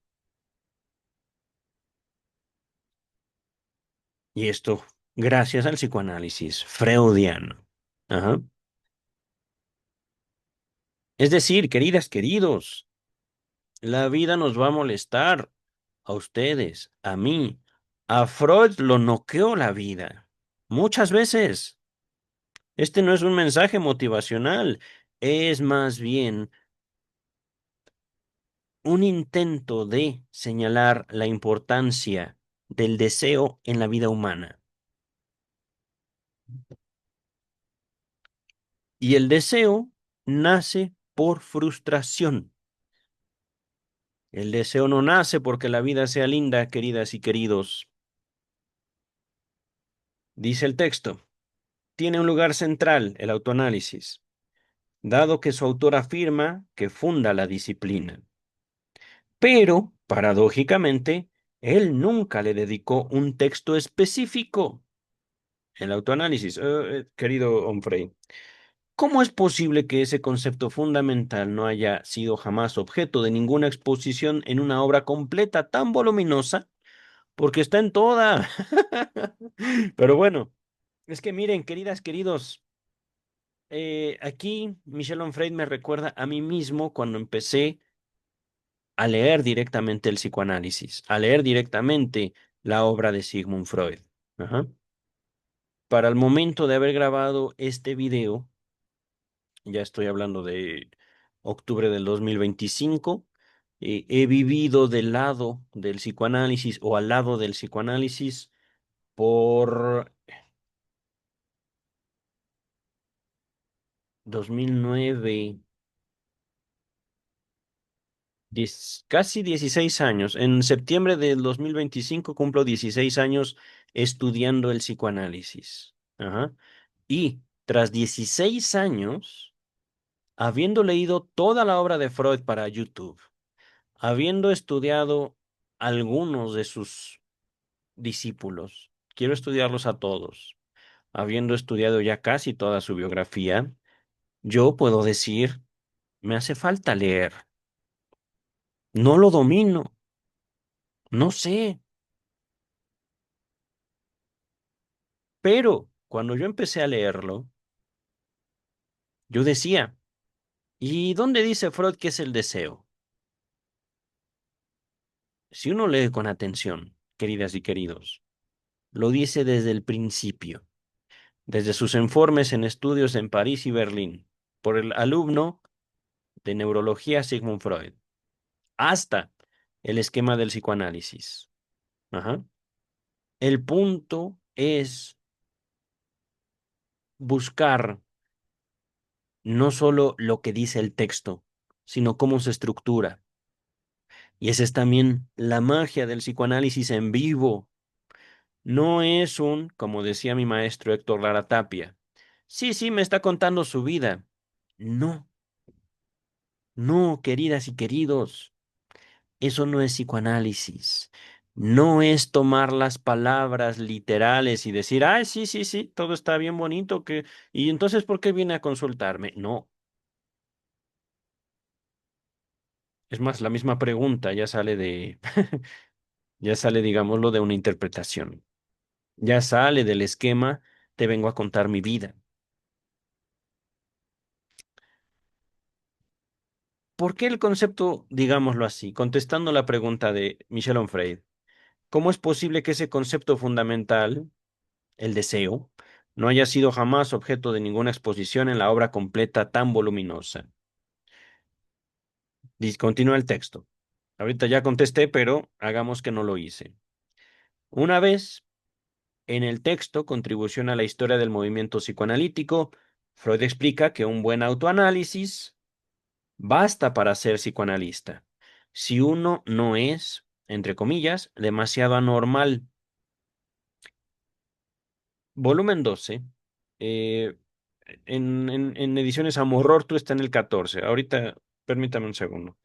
Y esto gracias al psicoanálisis freudiano. Ajá. Es decir, queridas, queridos, la vida nos va a molestar a ustedes, a mí. A Freud lo noqueó la vida. Muchas veces. Este no es un mensaje motivacional, es más bien un intento de señalar la importancia del deseo en la vida humana. Y el deseo nace por frustración. El deseo no nace porque la vida sea linda, queridas y queridos. Dice el texto, tiene un lugar central el autoanálisis, dado que su autor afirma que funda la disciplina. Pero, paradójicamente, él nunca le dedicó un texto específico. El autoanálisis, querido Onfray, ¿cómo es posible que ese concepto fundamental no haya sido jamás objeto de ninguna exposición en una obra completa tan voluminosa? Porque está en toda. Pero bueno, es que miren, queridas, queridos, aquí Michel Onfray me recuerda a mí mismo cuando empecé a leer directamente el psicoanálisis, a leer directamente la obra de Sigmund Freud. Ajá. Para el momento de haber grabado este video, ya estoy hablando de octubre del 2025, he vivido del lado del psicoanálisis o al lado del psicoanálisis por 2009, casi 16 años. En septiembre del 2025 cumplo 16 años estudiando el psicoanálisis. Ajá. Y tras 16 años, habiendo leído toda la obra de Freud para YouTube, habiendo estudiado algunos de sus discípulos, quiero estudiarlos a todos, habiendo estudiado ya casi toda su biografía, yo puedo decir, me hace falta leer, no lo domino, no sé, pero cuando yo empecé a leerlo, yo decía, ¿y dónde dice Freud que es el deseo? Si uno lee con atención, queridas y queridos, lo dice desde el principio, desde sus informes en estudios en París y Berlín, por el alumno de neurología Sigmund Freud, hasta el esquema del psicoanálisis. Ajá. El punto es buscar no solo lo que dice el texto, sino cómo se estructura. Y esa es también la magia del psicoanálisis en vivo. No es un, como decía mi maestro Héctor Lara Tapia, sí, sí, me está contando su vida. No, no, queridas y queridos, eso no es psicoanálisis. No es tomar las palabras literales y decir, ay, sí, sí, sí, todo está bien bonito, que... y entonces, ¿por qué viene a consultarme? No, es más, la misma pregunta ya sale de, ya sale, digámoslo, de una interpretación. Ya sale del esquema, te vengo a contar mi vida. ¿Por qué el concepto, digámoslo así, contestando la pregunta de Michel Onfray, cómo es posible que ese concepto fundamental, el deseo, no haya sido jamás objeto de ninguna exposición en la obra completa tan voluminosa? Continúa el texto. Ahorita ya contesté, pero hagamos que no lo hice. Una vez, en el texto, Contribución a la historia del movimiento psicoanalítico, Freud explica que un buen autoanálisis basta para ser psicoanalista. Si uno no es, entre comillas, demasiado anormal. Volumen 12. eh, en ediciones Amorror tú está en el 14. Ahorita, permítame un segundo.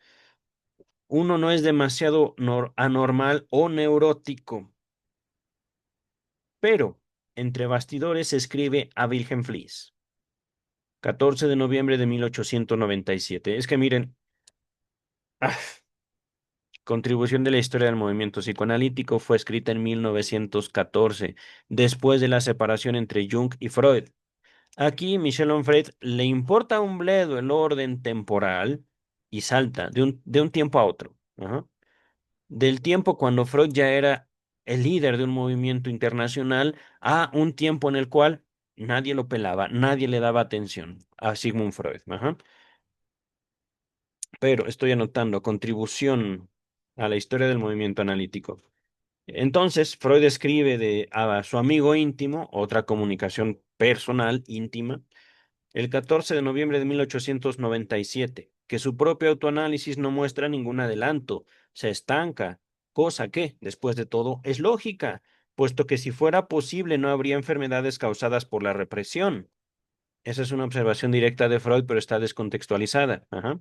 Uno no es demasiado anormal o neurótico, pero entre bastidores se escribe a Wilhelm Fliess, 14 de noviembre de 1897. Es que miren, Contribución de la historia del movimiento psicoanalítico fue escrita en 1914, después de la separación entre Jung y Freud. Aquí Michel Onfray le importa un bledo el orden temporal y salta de un tiempo a otro. Ajá. Del tiempo cuando Freud ya era el líder de un movimiento internacional a un tiempo en el cual nadie lo pelaba, nadie le daba atención a Sigmund Freud. Ajá. Pero estoy anotando contribución a la historia del movimiento analítico. Entonces, Freud escribe a su amigo íntimo, otra comunicación personal íntima, el 14 de noviembre de 1897, que su propio autoanálisis no muestra ningún adelanto, se estanca, cosa que, después de todo, es lógica, puesto que si fuera posible no habría enfermedades causadas por la represión. Esa es una observación directa de Freud, pero está descontextualizada. Ajá.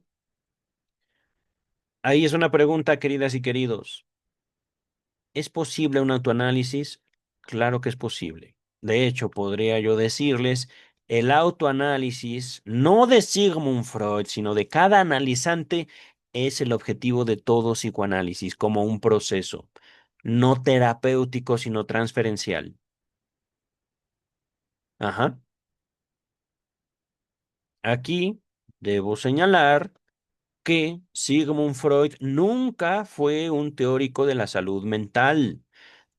Ahí es una pregunta, queridas y queridos. ¿Es posible un autoanálisis? Claro que es posible. De hecho, podría yo decirles, el autoanálisis, no de Sigmund Freud, sino de cada analizante, es el objetivo de todo psicoanálisis, como un proceso, no terapéutico, sino transferencial. Ajá. Aquí debo señalar que Sigmund Freud nunca fue un teórico de la salud mental.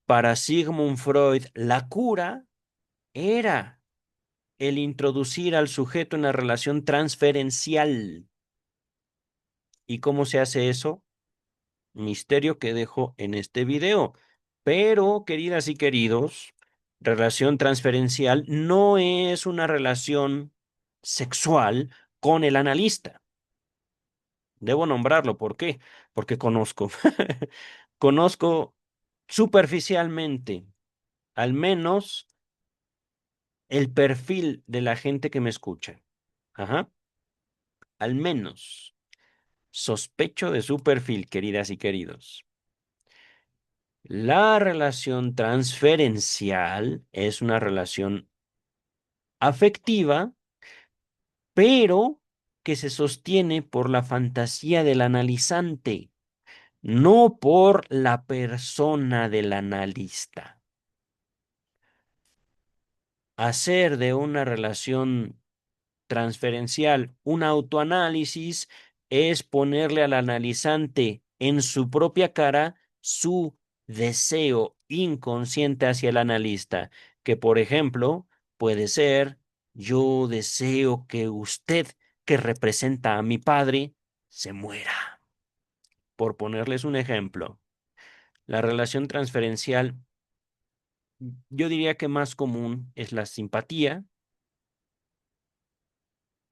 Para Sigmund Freud, la cura era el introducir al sujeto en la relación transferencial. ¿Y cómo se hace eso? Misterio que dejo en este video. Pero, queridas y queridos, relación transferencial no es una relación sexual con el analista. Debo nombrarlo. ¿Por qué? Porque conozco. Conozco superficialmente, al menos, el perfil de la gente que me escucha. Ajá. Al menos sospecho de su perfil, queridas y queridos. La relación transferencial es una relación afectiva, pero que se sostiene por la fantasía del analizante, no por la persona del analista. Hacer de una relación transferencial, un autoanálisis es ponerle al analizante en su propia cara su deseo inconsciente hacia el analista, que por ejemplo puede ser, yo deseo que usted, que representa a mi padre, se muera. Por ponerles un ejemplo, la relación transferencial, yo diría que más común es la simpatía,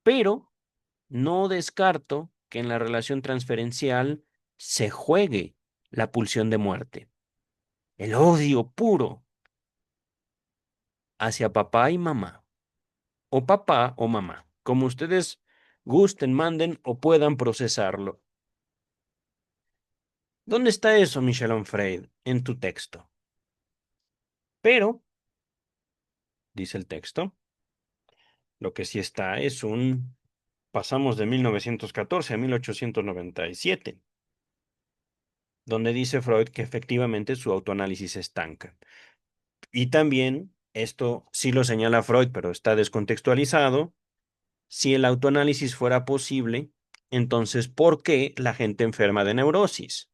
pero no descarto que en la relación transferencial se juegue la pulsión de muerte, el odio puro hacia papá y mamá, o papá o mamá, como ustedes gusten, manden o puedan procesarlo. ¿Dónde está eso, Michel Onfray, en tu texto? Pero, dice el texto, lo que sí está es un... Pasamos de 1914 a 1897, donde dice Freud que efectivamente su autoanálisis se estanca. Y también, esto sí lo señala Freud, pero está descontextualizado, si el autoanálisis fuera posible, entonces, ¿por qué la gente enferma de neurosis?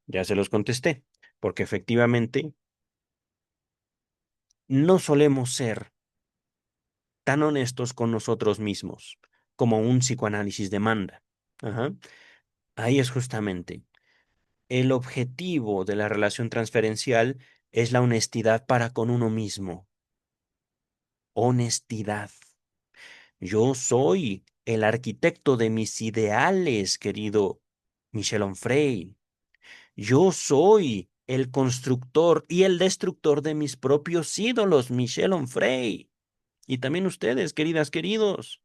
Ya se los contesté, porque efectivamente no solemos ser tan honestos con nosotros mismos como un psicoanálisis demanda. Ajá. Ahí es justamente el objetivo de la relación transferencial es la honestidad para con uno mismo. Honestidad. Yo soy el arquitecto de mis ideales, querido Michel Onfray. Yo soy el constructor y el destructor de mis propios ídolos, Michel Onfray. Y también ustedes, queridas, queridos.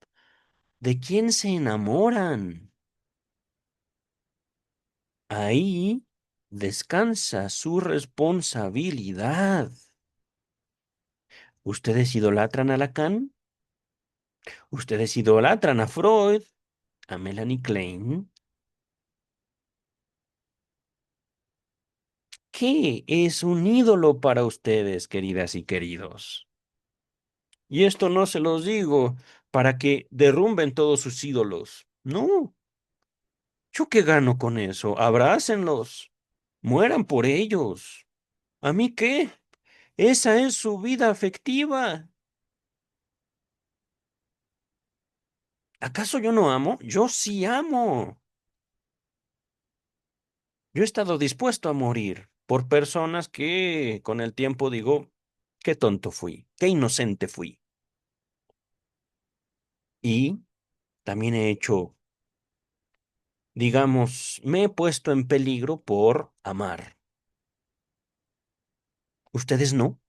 ¿De quién se enamoran? Ahí descansa su responsabilidad. ¿Ustedes idolatran a Lacan? ¿Ustedes idolatran a Freud? ¿A Melanie Klein? ¿Qué es un ídolo para ustedes, queridas y queridos? Y esto no se los digo para que derrumben todos sus ídolos. No, ¿yo qué gano con eso? Abrácenlos, mueran por ellos. ¿A mí qué? Esa es su vida afectiva. ¿Acaso yo no amo? Yo sí amo. Yo he estado dispuesto a morir por personas que con el tiempo digo, qué tonto fui, qué inocente fui. Y también he hecho, digamos, me he puesto en peligro por amar. Ustedes no.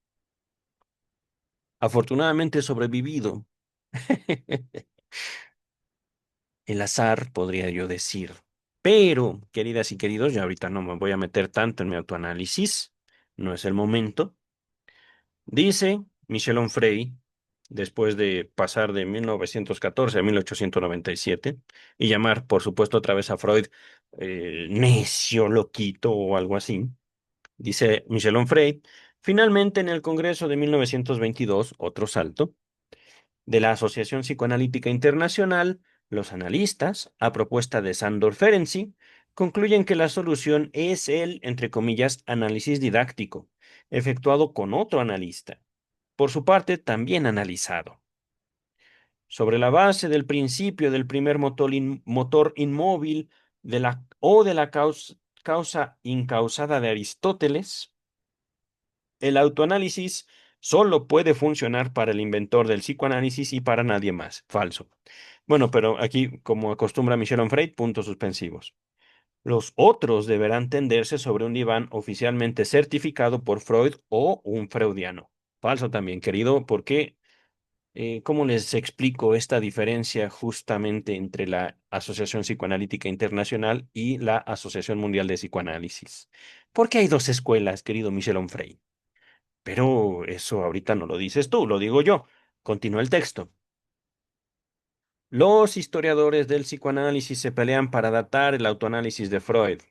Afortunadamente he sobrevivido. El azar, podría yo decir. Pero, queridas y queridos, ya ahorita no me voy a meter tanto en mi autoanálisis. No es el momento. Dice Michel Onfray, después de pasar de 1914 a 1897, y llamar, por supuesto, otra vez a Freud necio, loquito o algo así, dice Michel Onfray, finalmente en el Congreso de 1922, otro salto, de la Asociación Psicoanalítica Internacional, los analistas, a propuesta de Sándor Ferenczi, concluyen que la solución es el, entre comillas, análisis didáctico, efectuado con otro analista por su parte, también analizado. Sobre la base del principio del primer motor inmóvil de la causa incausada de Aristóteles, el autoanálisis solo puede funcionar para el inventor del psicoanálisis y para nadie más. Falso. Bueno, pero aquí, como acostumbra Michel Onfray, puntos suspensivos. Los otros deberán tenderse sobre un diván oficialmente certificado por Freud o un freudiano. Falso también, querido, porque ¿cómo les explico esta diferencia justamente entre la Asociación Psicoanalítica Internacional y la Asociación Mundial de Psicoanálisis? Porque hay dos escuelas, querido Michel Onfray. Pero eso ahorita no lo dices tú, lo digo yo. Continúa el texto. Los historiadores del psicoanálisis se pelean para datar el autoanálisis de Freud.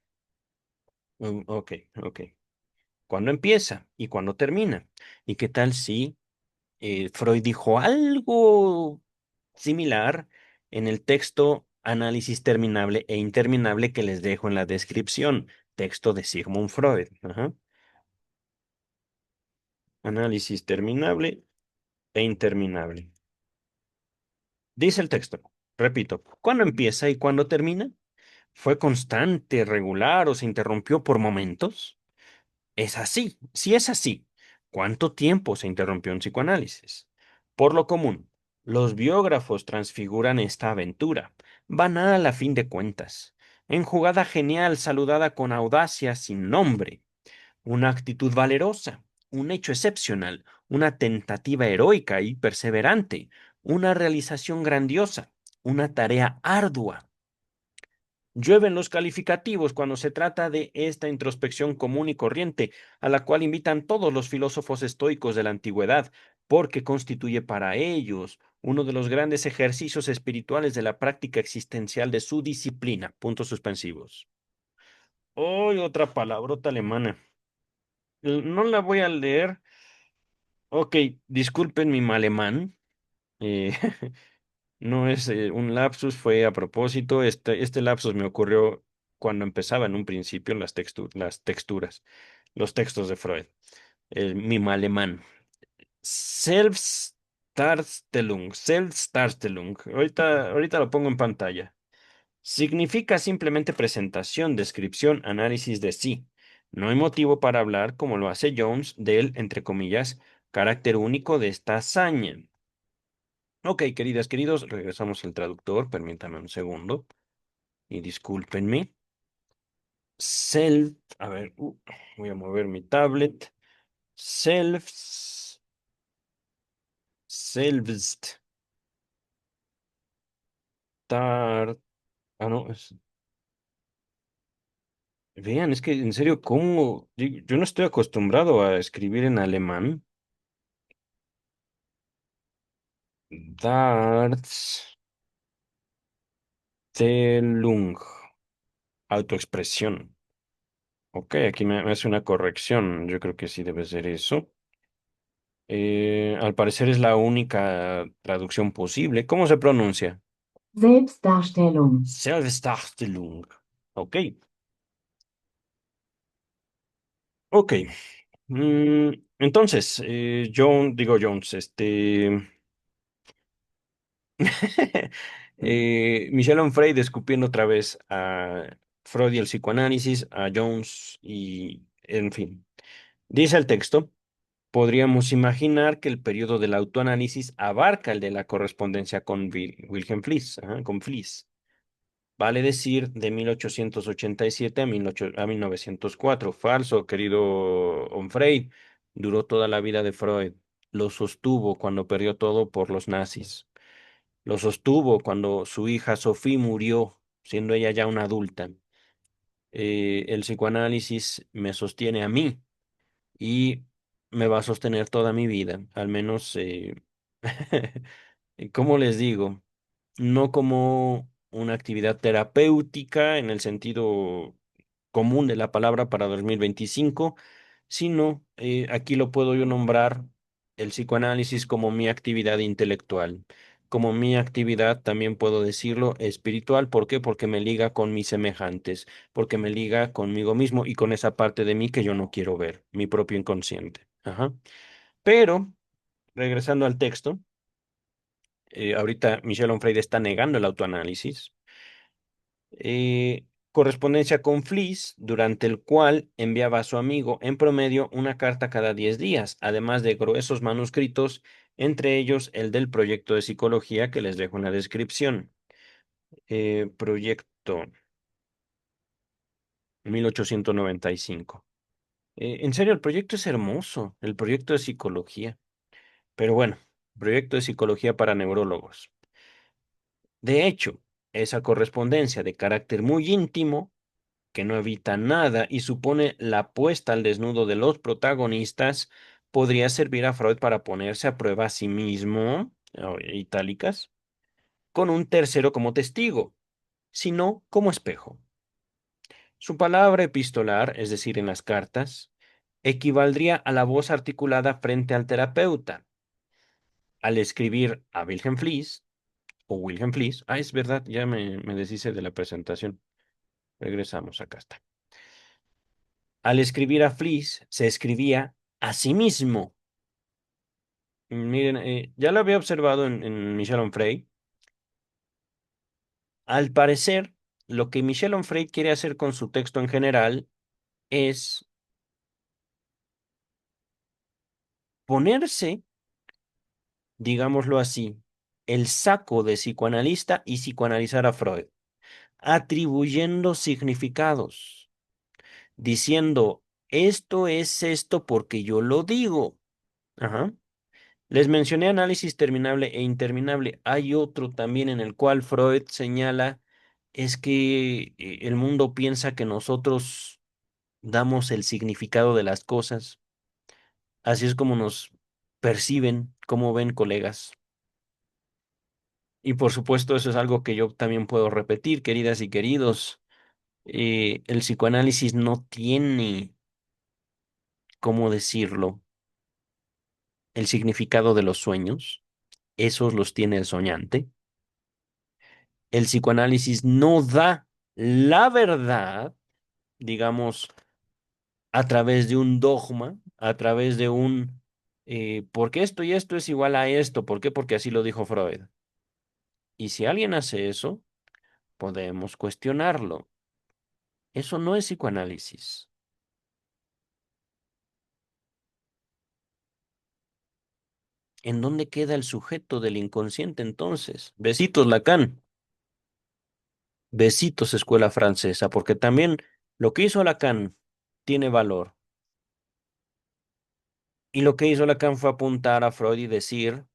Ok, ok. ¿Cuándo empieza y cuándo termina? ¿Y qué tal si Freud dijo algo similar en el texto Análisis terminable e interminable que les dejo en la descripción? Texto de Sigmund Freud. Ajá. Análisis terminable e interminable. Dice el texto, repito, ¿cuándo empieza y cuándo termina? ¿Fue constante, regular o se interrumpió por momentos? Es así. Si es así, ¿cuánto tiempo se interrumpió un psicoanálisis? Por lo común, Los biógrafos transfiguran esta aventura, banal a fin de cuentas, enjugada genial, saludada con audacia sin nombre, una actitud valerosa, un hecho excepcional, una tentativa heroica y perseverante, una realización grandiosa, una tarea ardua. Llueven los calificativos cuando se trata de esta introspección común y corriente, a la cual invitan todos los filósofos estoicos de la antigüedad, porque constituye para ellos uno de los grandes ejercicios espirituales de la práctica existencial de su disciplina. Puntos suspensivos. Hoy otra palabrota alemana. No la voy a leer. Ok, disculpen mi alemán. Eh, no es un lapsus, fue a propósito. Este lapsus me ocurrió cuando empezaba en un principio las texturas, los textos de Freud. Mi alemán. Selbstdarstellung. Ahorita lo pongo en pantalla. Significa simplemente presentación, descripción, análisis de sí. No hay motivo para hablar, como lo hace Jones, del, entre comillas, carácter único de esta hazaña. Ok, queridas, queridos, regresamos al traductor, permítanme un segundo y discúlpenme. A ver, voy a mover mi tablet. Self, selbst, tar, no, vean, es que en serio, ¿cómo? Yo no estoy acostumbrado a escribir en alemán. Darstellung, autoexpresión. Ok, aquí me hace una corrección. Yo creo que sí debe ser eso. Al parecer es la única traducción posible. ¿Cómo se pronuncia? Selbstdarstellung. Selbstdarstellung. Ok, ok. Mm, entonces, Jones, Michel Onfray escupiendo otra vez a Freud y el psicoanálisis, a Jones y, en fin. Dice el texto. Podríamos imaginar que el periodo del autoanálisis abarca el de la correspondencia con Wilhelm Fliess, ajá, con Fliess. Vale decir, de 1887 a 1904. Falso, querido Onfray. Duró toda la vida de Freud. Lo sostuvo cuando perdió todo por los nazis. Lo sostuvo cuando su hija Sophie murió, siendo ella ya una adulta. El psicoanálisis me sostiene a mí y me va a sostener toda mi vida, al menos, ¿cómo les digo? No como una actividad terapéutica en el sentido común de la palabra para 2025, sino aquí lo puedo yo nombrar el psicoanálisis como mi actividad intelectual, como mi actividad, también puedo decirlo, espiritual. ¿Por qué? Porque me liga con mis semejantes, porque me liga conmigo mismo y con esa parte de mí que yo no quiero ver, mi propio inconsciente. Ajá. Pero, regresando al texto, ahorita Michel Onfray está negando el autoanálisis. Correspondencia con Fliess, durante el cual enviaba a su amigo en promedio una carta cada 10 días, además de gruesos manuscritos, entre ellos el del proyecto de psicología que les dejo en la descripción. Proyecto 1895. En serio, el proyecto es hermoso, el proyecto de psicología. Pero bueno, proyecto de psicología para neurólogos. De hecho, esa correspondencia de carácter muy íntimo que no evita nada y supone la puesta al desnudo de los protagonistas, podría servir a Freud para ponerse a prueba a sí mismo, itálicas, con un tercero como testigo, sino como espejo. Su palabra epistolar, es decir, en las cartas, equivaldría a la voz articulada frente al terapeuta. Al escribir a Wilhelm Fliess, o Wilhelm Fliess, es verdad, ya me deshice de la presentación. Regresamos, acá está. Al escribir a Fliess, se escribía a sí mismo. Miren, ya lo había observado en Michel Onfray. Al parecer, lo que Michel Onfray quiere hacer con su texto en general es ponerse, digámoslo así, el saco de psicoanalista y psicoanalizar a Freud, atribuyendo significados, diciendo, esto es esto porque yo lo digo. Ajá. Les mencioné análisis terminable e interminable. Hay otro también en el cual Freud señala, es que el mundo piensa que nosotros damos el significado de las cosas. Así es como nos perciben, como ven colegas. Y por supuesto, eso es algo que yo también puedo repetir, queridas y queridos. El psicoanálisis no tiene, ¿cómo decirlo?, el significado de los sueños. Esos los tiene el soñante. El psicoanálisis no da la verdad, digamos, a través de un dogma, a través de un, porque esto y esto es igual a esto. ¿Por qué? Porque así lo dijo Freud. Y si alguien hace eso, podemos cuestionarlo. Eso no es psicoanálisis. ¿En dónde queda el sujeto del inconsciente entonces? Besitos, Lacan. Besitos, escuela francesa, porque también lo que hizo Lacan tiene valor. Y lo que hizo Lacan fue apuntar a Freud y decir,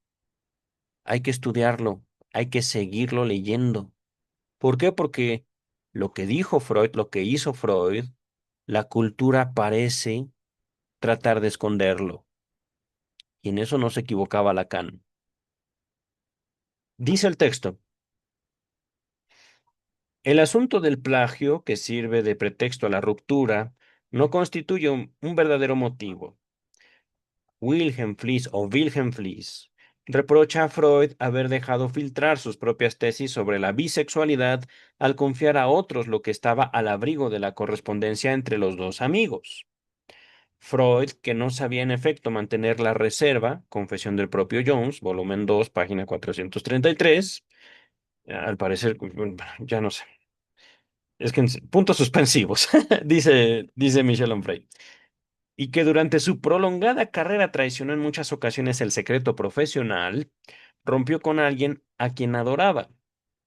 hay que estudiarlo, hay que seguirlo leyendo. ¿Por qué? Porque lo que dijo Freud, lo que hizo Freud, la cultura parece tratar de esconderlo. Y en eso no se equivocaba Lacan. Dice el texto. El asunto del plagio, que sirve de pretexto a la ruptura, no constituye un verdadero motivo. Wilhelm Fliess reprocha a Freud haber dejado filtrar sus propias tesis sobre la bisexualidad al confiar a otros lo que estaba al abrigo de la correspondencia entre los dos amigos. Freud, que no sabía en efecto mantener la reserva, Confesión del propio Jones, volumen 2, página 433, al parecer, ya no sé. Es que puntos suspensivos, dice Michel Onfray. Y que durante su prolongada carrera traicionó en muchas ocasiones el secreto profesional, rompió con alguien a quien adoraba.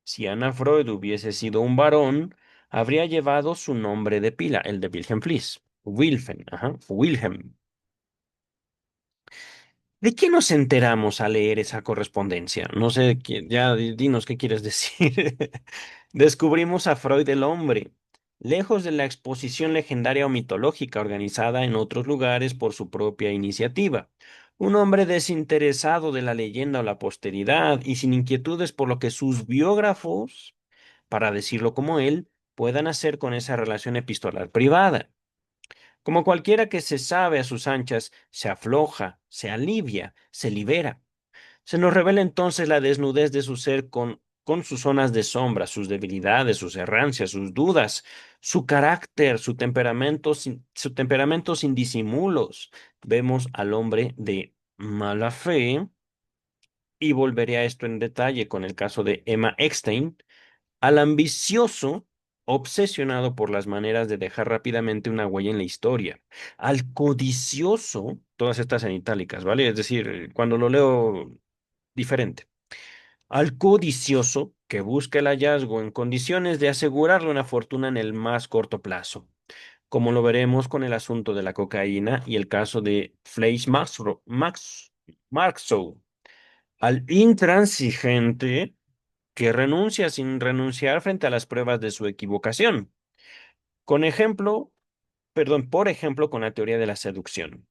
Si Anna Freud hubiese sido un varón, habría llevado su nombre de pila, el de Wilhelm Fliess. Wilhelm, ajá, Wilhelm. ¿De qué nos enteramos al leer esa correspondencia? No sé, ya dinos qué quieres decir. Descubrimos a Freud el hombre, lejos de la exposición legendaria o mitológica organizada en otros lugares por su propia iniciativa. Un hombre desinteresado de la leyenda o la posteridad y sin inquietudes por lo que sus biógrafos, para decirlo como él, puedan hacer con esa relación epistolar privada. Como cualquiera que se sabe a sus anchas, se afloja, se alivia, se libera. Se nos revela entonces la desnudez de su ser con sus zonas de sombra, sus debilidades, sus errancias, sus dudas, su carácter, su temperamento sin disimulos. Vemos al hombre de mala fe, y volveré a esto en detalle con el caso de Emma Eckstein, al ambicioso, obsesionado por las maneras de dejar rápidamente una huella en la historia, al codicioso, todas estas en itálicas, ¿vale? Es decir, cuando lo leo diferente, al codicioso que busca el hallazgo en condiciones de asegurarle una fortuna en el más corto plazo, como lo veremos con el asunto de la cocaína y el caso de Marxow, al intransigente que renuncia sin renunciar frente a las pruebas de su equivocación. Con ejemplo, perdón, por ejemplo, con la teoría de la seducción.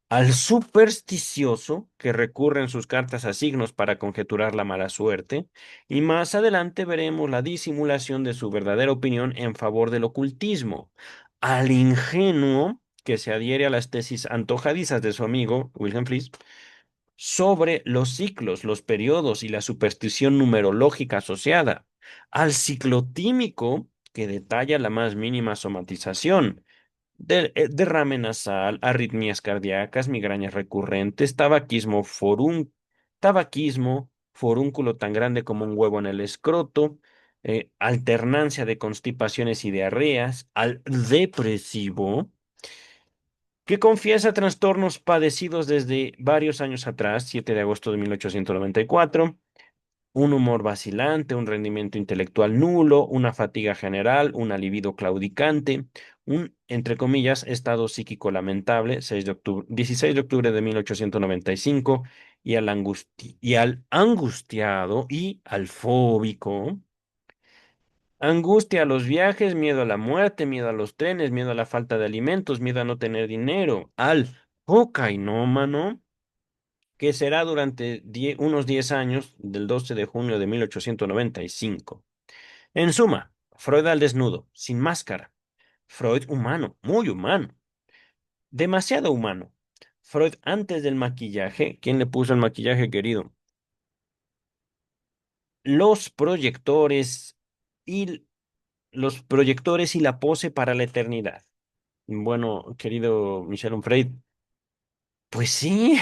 Al supersticioso que recurre en sus cartas a signos para conjeturar la mala suerte, y más adelante veremos la disimulación de su verdadera opinión en favor del ocultismo. Al ingenuo que se adhiere a las tesis antojadizas de su amigo Wilhelm Fliess sobre los ciclos, los periodos y la superstición numerológica asociada, al ciclotímico que detalla la más mínima somatización, derrame nasal, arritmias cardíacas, migrañas recurrentes, tabaquismo, forúnculo tan grande como un huevo en el escroto, alternancia de constipaciones y diarreas, al depresivo que confiesa trastornos padecidos desde varios años atrás, 7 de agosto de 1894, un humor vacilante, un rendimiento intelectual nulo, una fatiga general, una libido claudicante, un, entre comillas, estado psíquico lamentable, 16 de octubre de 1895, y al angustiado y al fóbico. Angustia a los viajes, miedo a la muerte, miedo a los trenes, miedo a la falta de alimentos, miedo a no tener dinero, al cocainómano, que será durante unos 10 años, del 12 de junio de 1895. En suma, Freud al desnudo, sin máscara. Freud humano, muy humano, demasiado humano. Freud antes del maquillaje, ¿quién le puso el maquillaje, querido? Los proyectores y los proyectores y la pose para la eternidad. Bueno, querido Michel Onfray, pues sí.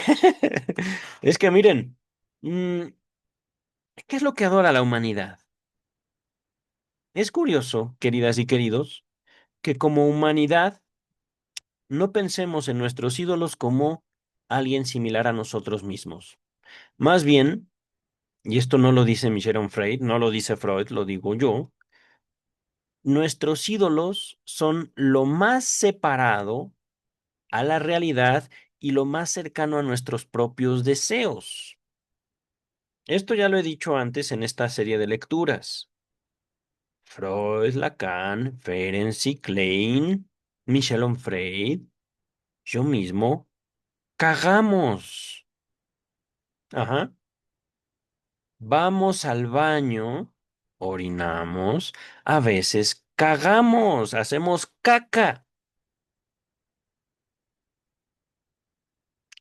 Es que miren, mm, ¿qué es lo que adora la humanidad? Es curioso, queridas y queridos, que como humanidad no pensemos en nuestros ídolos como alguien similar a nosotros mismos. Más bien, y esto no lo dice Michel Onfray, no lo dice Freud, lo digo yo, nuestros ídolos son lo más separado a la realidad y lo más cercano a nuestros propios deseos. Esto ya lo he dicho antes en esta serie de lecturas. Freud, Lacan, Ferenczi, Klein, Michel Onfray, yo mismo, cagamos. Ajá. Vamos al baño, orinamos, a veces cagamos, hacemos caca.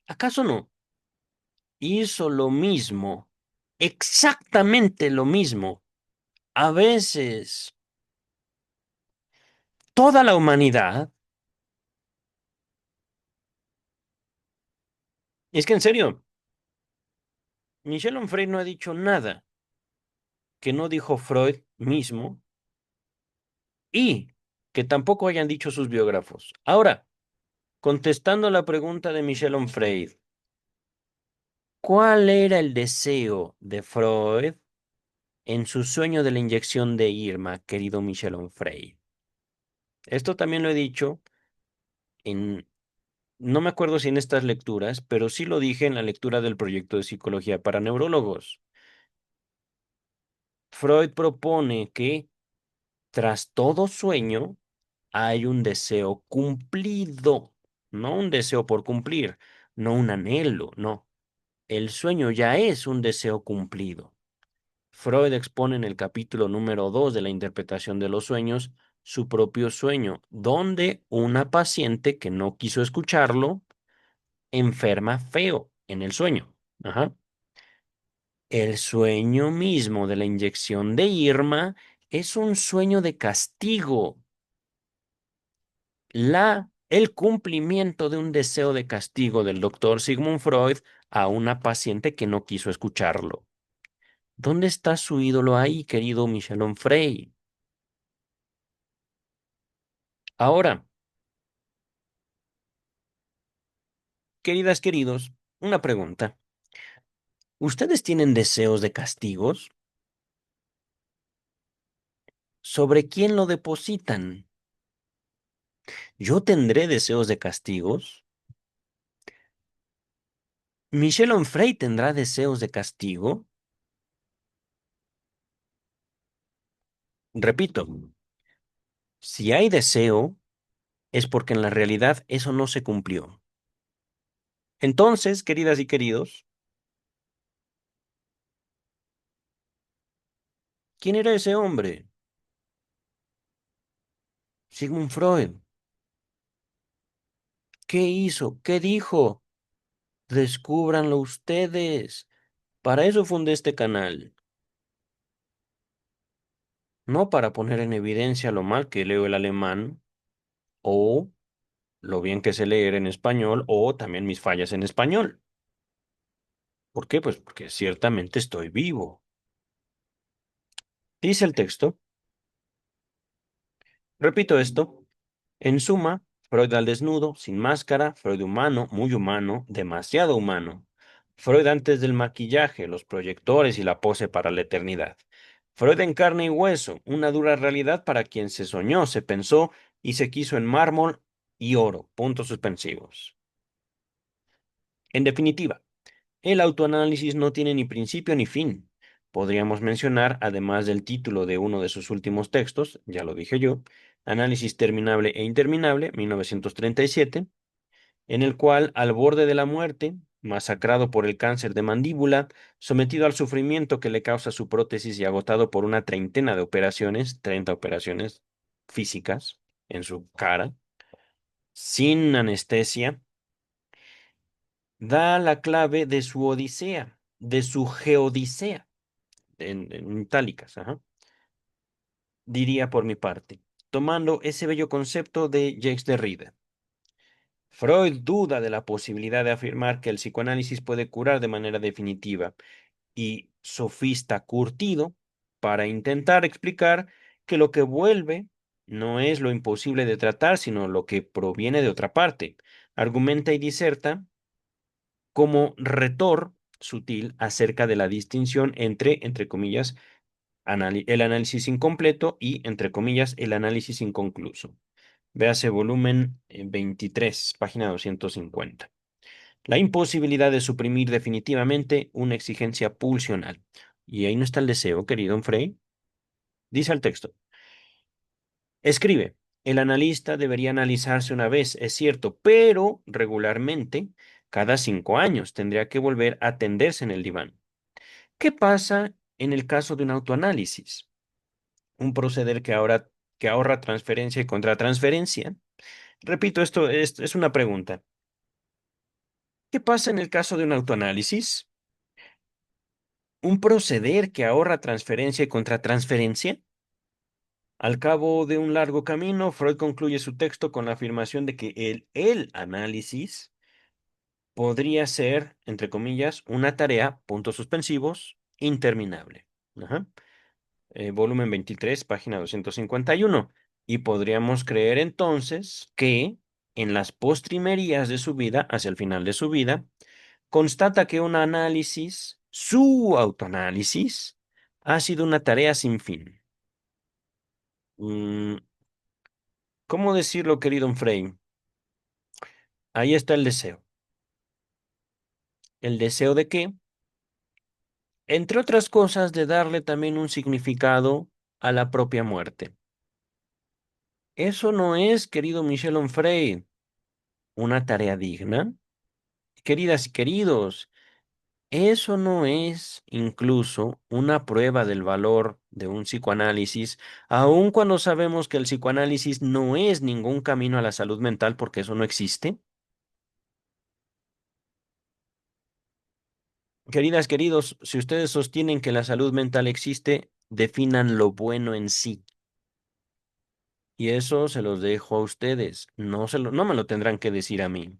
¿Acaso no? Hizo lo mismo, exactamente lo mismo. A veces, toda la humanidad. Es que en serio, Michel Onfray no ha dicho nada que no dijo Freud mismo y que tampoco hayan dicho sus biógrafos. Ahora, contestando la pregunta de Michel Onfray, ¿cuál era el deseo de Freud en su sueño de la inyección de Irma, querido Michel Onfray? Esto también lo he dicho en, no me acuerdo si en estas lecturas, pero sí lo dije en la lectura del proyecto de psicología para neurólogos. Freud propone que tras todo sueño hay un deseo cumplido, no un deseo por cumplir, no un anhelo, no. El sueño ya es un deseo cumplido. Freud expone en el capítulo número 2 de la interpretación de los sueños su propio sueño, donde una paciente que no quiso escucharlo enferma feo en el sueño. Ajá. El sueño mismo de la inyección de Irma es un sueño de castigo, el cumplimiento de un deseo de castigo del doctor Sigmund Freud a una paciente que no quiso escucharlo. ¿Dónde está su ídolo ahí, querido Michel Onfray? Ahora, queridas, queridos, una pregunta. ¿Ustedes tienen deseos de castigos? ¿Sobre quién lo depositan? ¿Yo tendré deseos de castigos? ¿Michel Onfray tendrá deseos de castigo? Repito, si hay deseo, es porque en la realidad eso no se cumplió. Entonces, queridas y queridos, ¿quién era ese hombre? Sigmund Freud. ¿Qué hizo? ¿Qué dijo? Descúbranlo ustedes. Para eso fundé este canal, no para poner en evidencia lo mal que leo el alemán o lo bien que sé leer en español o también mis fallas en español. ¿Por qué? Pues porque ciertamente estoy vivo. Dice el texto, repito esto, en suma, Freud al desnudo, sin máscara, Freud humano, muy humano, demasiado humano. Freud antes del maquillaje, los proyectores y la pose para la eternidad. Freud en carne y hueso, una dura realidad para quien se soñó, se pensó y se quiso en mármol y oro. Puntos suspensivos. En definitiva, el autoanálisis no tiene ni principio ni fin. Podríamos mencionar, además del título de uno de sus últimos textos, ya lo dije yo, Análisis terminable e interminable, 1937, en el cual, al borde de la muerte, masacrado por el cáncer de mandíbula, sometido al sufrimiento que le causa su prótesis y agotado por una treintena de operaciones, 30 operaciones físicas en su cara, sin anestesia, da la clave de su odisea, de su geodisea, en itálicas, ajá, diría por mi parte, tomando ese bello concepto de Jacques Derrida. Freud duda de la posibilidad de afirmar que el psicoanálisis puede curar de manera definitiva y sofista curtido para intentar explicar que lo que vuelve no es lo imposible de tratar, sino lo que proviene de otra parte. Argumenta y diserta como retor sutil acerca de la distinción entre comillas, el análisis incompleto y, entre comillas, el análisis inconcluso. Véase volumen 23, página 250. La imposibilidad de suprimir definitivamente una exigencia pulsional. Y ahí no está el deseo, querido Frey. Dice el texto. Escribe. El analista debería analizarse una vez, es cierto, pero regularmente, cada 5 años, tendría que volver a tenderse en el diván. ¿Qué pasa en el caso de un autoanálisis? Un proceder que ahorra transferencia y contratransferencia. Repito, esto es una pregunta. ¿Qué pasa en el caso de un autoanálisis? ¿Un proceder que ahorra transferencia y contratransferencia? Al cabo de un largo camino, Freud concluye su texto con la afirmación de que el análisis podría ser, entre comillas, una tarea, puntos suspensivos, interminable. Ajá. Volumen 23, página 251. Y podríamos creer entonces que en las postrimerías de su vida, hacia el final de su vida, constata que un análisis, su autoanálisis, ha sido una tarea sin fin. Mm, ¿Cómo decirlo, querido Frame? Ahí está el deseo. ¿El deseo de qué? Entre otras cosas, de darle también un significado a la propia muerte. Eso no es, querido Michel Onfray, una tarea digna. Queridas y queridos, eso no es incluso una prueba del valor de un psicoanálisis, aun cuando sabemos que el psicoanálisis no es ningún camino a la salud mental porque eso no existe. Queridas, queridos, si ustedes sostienen que la salud mental existe, definan lo bueno en sí. Y eso se los dejo a ustedes. No me lo tendrán que decir a mí.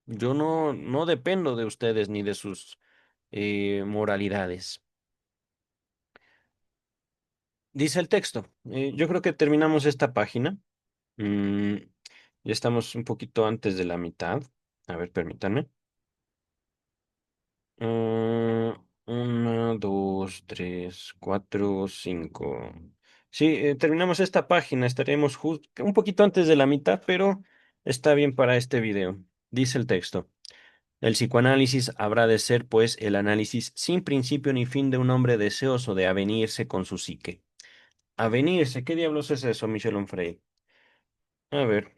Yo no dependo de ustedes ni de sus moralidades. Dice el texto. Yo creo que terminamos esta página. Mm, ya estamos un poquito antes de la mitad. A ver, permítanme. Una, dos, tres, cuatro, cinco. Sí, terminamos esta página. Estaremos un poquito antes de la mitad, pero está bien para este video. Dice el texto. El psicoanálisis habrá de ser, pues, el análisis sin principio ni fin de un hombre deseoso de avenirse con su psique. Avenirse, ¿qué diablos es eso, Michel Onfray? A ver,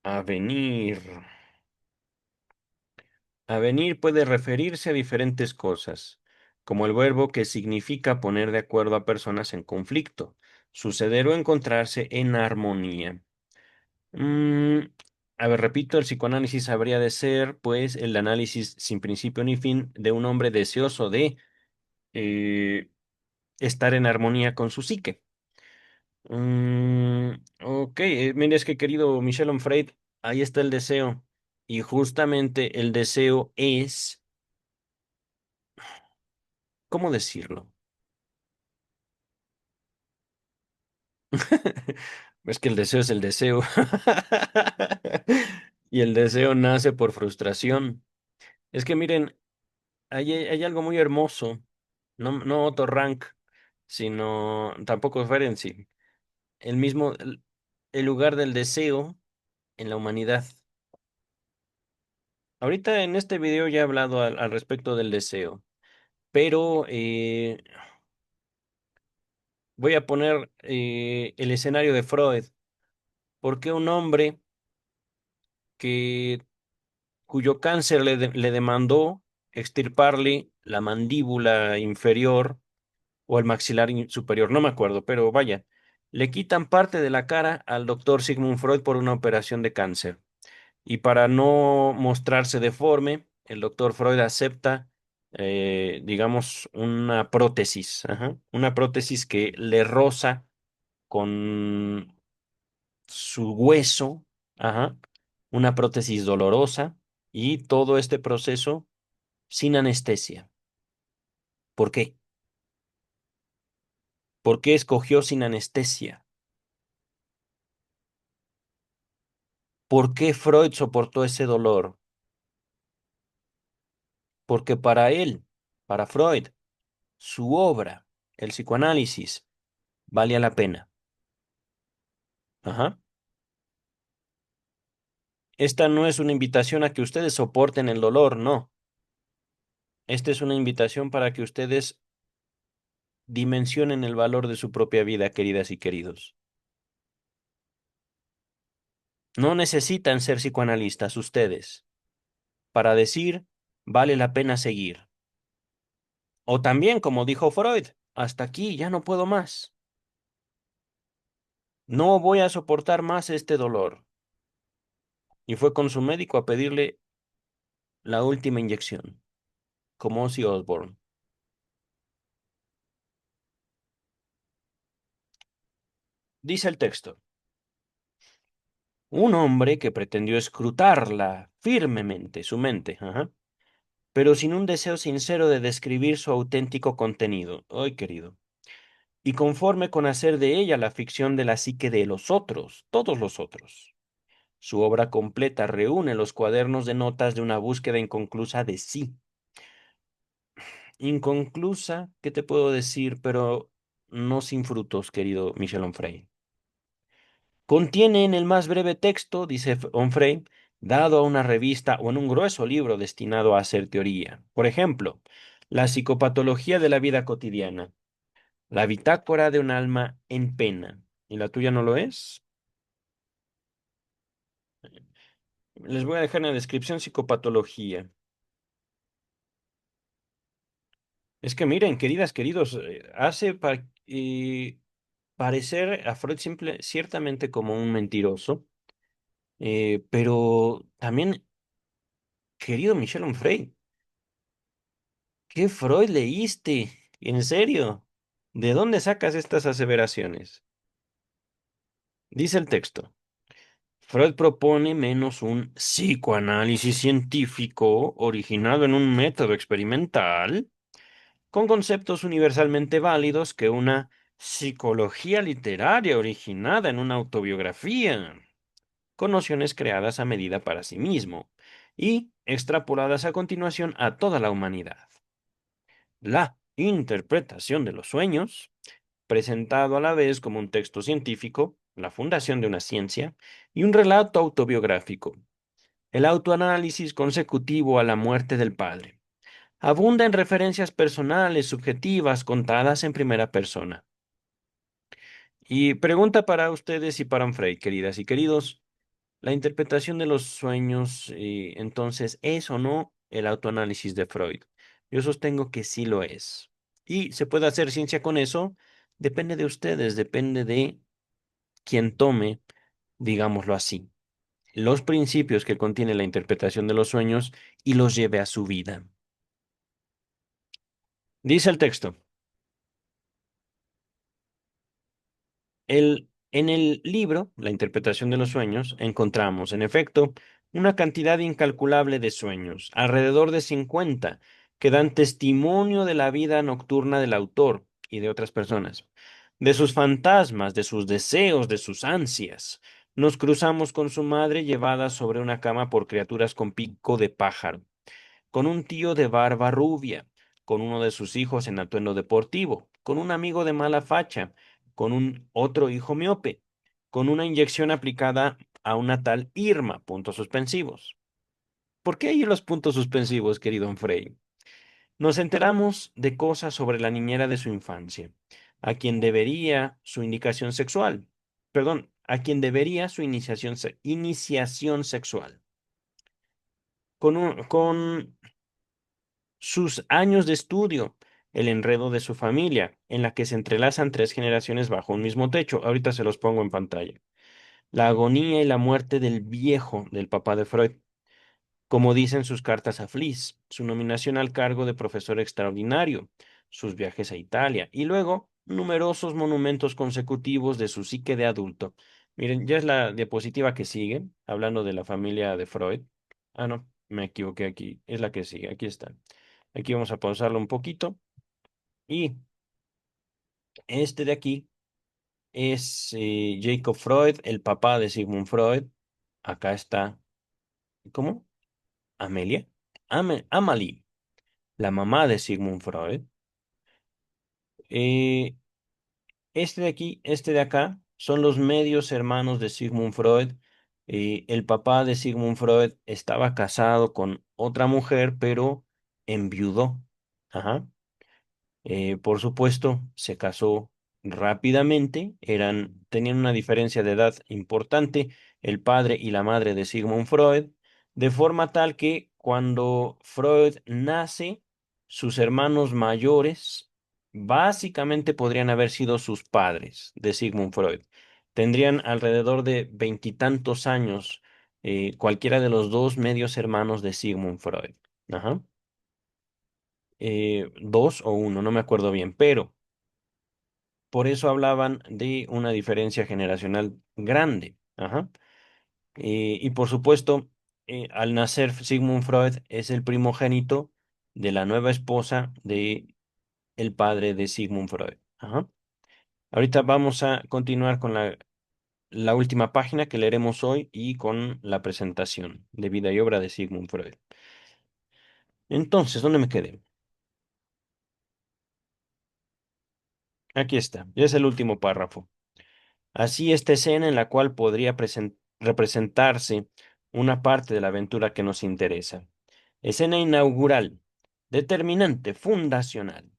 avenir. Avenir puede referirse a diferentes cosas, como el verbo que significa poner de acuerdo a personas en conflicto, suceder o encontrarse en armonía. Mm, a ver, repito, el psicoanálisis habría de ser, pues, el análisis sin principio ni fin de un hombre deseoso de eh, estar en armonía con su psique. Ok, mire, es que querido Michel Onfray, ahí está el deseo. Y justamente el deseo es, ¿cómo decirlo? Es que el deseo es el deseo. Y el deseo nace por frustración. Es que miren, hay algo muy hermoso, no Otto Rank, sino tampoco Ferenczi, el lugar del deseo en la humanidad. Ahorita en este video ya he hablado al respecto del deseo, pero voy a poner el escenario de Freud. ¿Por qué un hombre que, cuyo cáncer le demandó extirparle la mandíbula inferior o el maxilar superior, no me acuerdo, pero vaya, le quitan parte de la cara al doctor Sigmund Freud por una operación de cáncer? Y para no mostrarse deforme, el doctor Freud acepta, digamos, una prótesis, ajá, una prótesis que le roza con su hueso, ajá, una prótesis dolorosa y todo este proceso sin anestesia. ¿Por qué? ¿Por qué escogió sin anestesia? ¿Por qué Freud soportó ese dolor? Porque para él, para Freud, su obra, el psicoanálisis, valía la pena. Ajá. Esta no es una invitación a que ustedes soporten el dolor, no. Esta es una invitación para que ustedes dimensionen el valor de su propia vida, queridas y queridos. No necesitan ser psicoanalistas ustedes para decir vale la pena seguir. O también, como dijo Freud, hasta aquí ya no puedo más. No voy a soportar más este dolor. Y fue con su médico a pedirle la última inyección, como Ozzy Osbourne. Dice el texto. Un hombre que pretendió escrutarla firmemente, su mente, ajá, pero sin un deseo sincero de describir su auténtico contenido. Ay, querido. Y conforme con hacer de ella la ficción de la psique de los otros, todos los otros. Su obra completa reúne los cuadernos de notas de una búsqueda inconclusa de sí. Inconclusa, ¿qué te puedo decir? Pero no sin frutos, querido Michel Onfray. Contiene en el más breve texto, dice Onfray, dado a una revista o en un grueso libro destinado a hacer teoría. Por ejemplo, la psicopatología de la vida cotidiana, la bitácora de un alma en pena. ¿Y la tuya no lo es? Les voy a dejar en la descripción psicopatología. Es que miren, queridas, queridos, hace parecer a Freud ciertamente como un mentiroso, pero también, querido Michel Onfray, ¿qué Freud leíste? ¿En serio? ¿De dónde sacas estas aseveraciones? Dice el texto. Freud propone menos un psicoanálisis científico originado en un método experimental con conceptos universalmente válidos que una psicología literaria originada en una autobiografía, con nociones creadas a medida para sí mismo y extrapoladas a continuación a toda la humanidad. La interpretación de los sueños, presentado a la vez como un texto científico, la fundación de una ciencia y un relato autobiográfico. El autoanálisis consecutivo a la muerte del padre. Abunda en referencias personales, subjetivas, contadas en primera persona. Y pregunta para ustedes y para Onfray, queridas y queridos, ¿la interpretación de los sueños, entonces, es o no el autoanálisis de Freud? Yo sostengo que sí lo es. ¿Y se puede hacer ciencia con eso? Depende de ustedes, depende de quien tome, digámoslo así, los principios que contiene la interpretación de los sueños y los lleve a su vida. Dice el texto. En el libro, La interpretación de los sueños, encontramos, en efecto, una cantidad incalculable de sueños, alrededor de 50, que dan testimonio de la vida nocturna del autor y de otras personas, de sus fantasmas, de sus deseos, de sus ansias, Nos cruzamos con su madre llevada sobre una cama por criaturas con pico de pájaro, con un tío de barba rubia, con uno de sus hijos en atuendo deportivo, con un amigo de mala facha, con un otro hijo miope, con una inyección aplicada a una tal Irma, puntos suspensivos. ¿Por qué hay los puntos suspensivos, querido Frey? Nos enteramos de cosas sobre la niñera de su infancia, a quien debería su indicación sexual, perdón, a quien debería su iniciación sexual. Con sus años de estudio, el enredo de su familia, en la que se entrelazan tres generaciones bajo un mismo techo. Ahorita se los pongo en pantalla. La agonía y la muerte del viejo, del papá de Freud, como dicen sus cartas a Fliss, su nominación al cargo de profesor extraordinario, sus viajes a Italia y luego numerosos monumentos consecutivos de su psique de adulto. Miren, ya es la diapositiva que sigue, hablando de la familia de Freud. Ah, no, me equivoqué aquí, es la que sigue, aquí está. Aquí vamos a pausarlo un poquito. Y este de aquí es Jacob Freud, el papá de Sigmund Freud. Acá está, ¿cómo? Amelia. Amalie, la mamá de Sigmund Freud. Eh, este de aquí, este de acá, son los medios hermanos de Sigmund Freud. El papá de Sigmund Freud estaba casado con otra mujer, pero enviudó. Ajá. Por supuesto, se casó rápidamente, tenían una diferencia de edad importante, el padre y la madre de Sigmund Freud, de forma tal que cuando Freud nace, sus hermanos mayores básicamente podrían haber sido sus padres de Sigmund Freud. Tendrían alrededor de veintitantos años, cualquiera de los dos medios hermanos de Sigmund Freud. Ajá. Dos o uno, no me acuerdo bien, pero por eso hablaban de una diferencia generacional grande. Ajá. Y por supuesto, al nacer Sigmund Freud es el primogénito de la nueva esposa de el padre de Sigmund Freud. Ajá. Ahorita vamos a continuar con la última página que leeremos hoy y con la presentación de vida y obra de Sigmund Freud. Entonces, ¿dónde me quedé? Aquí está, ya es el último párrafo. Así, esta escena en la cual podría representarse una parte de la aventura que nos interesa. Escena inaugural, determinante, fundacional.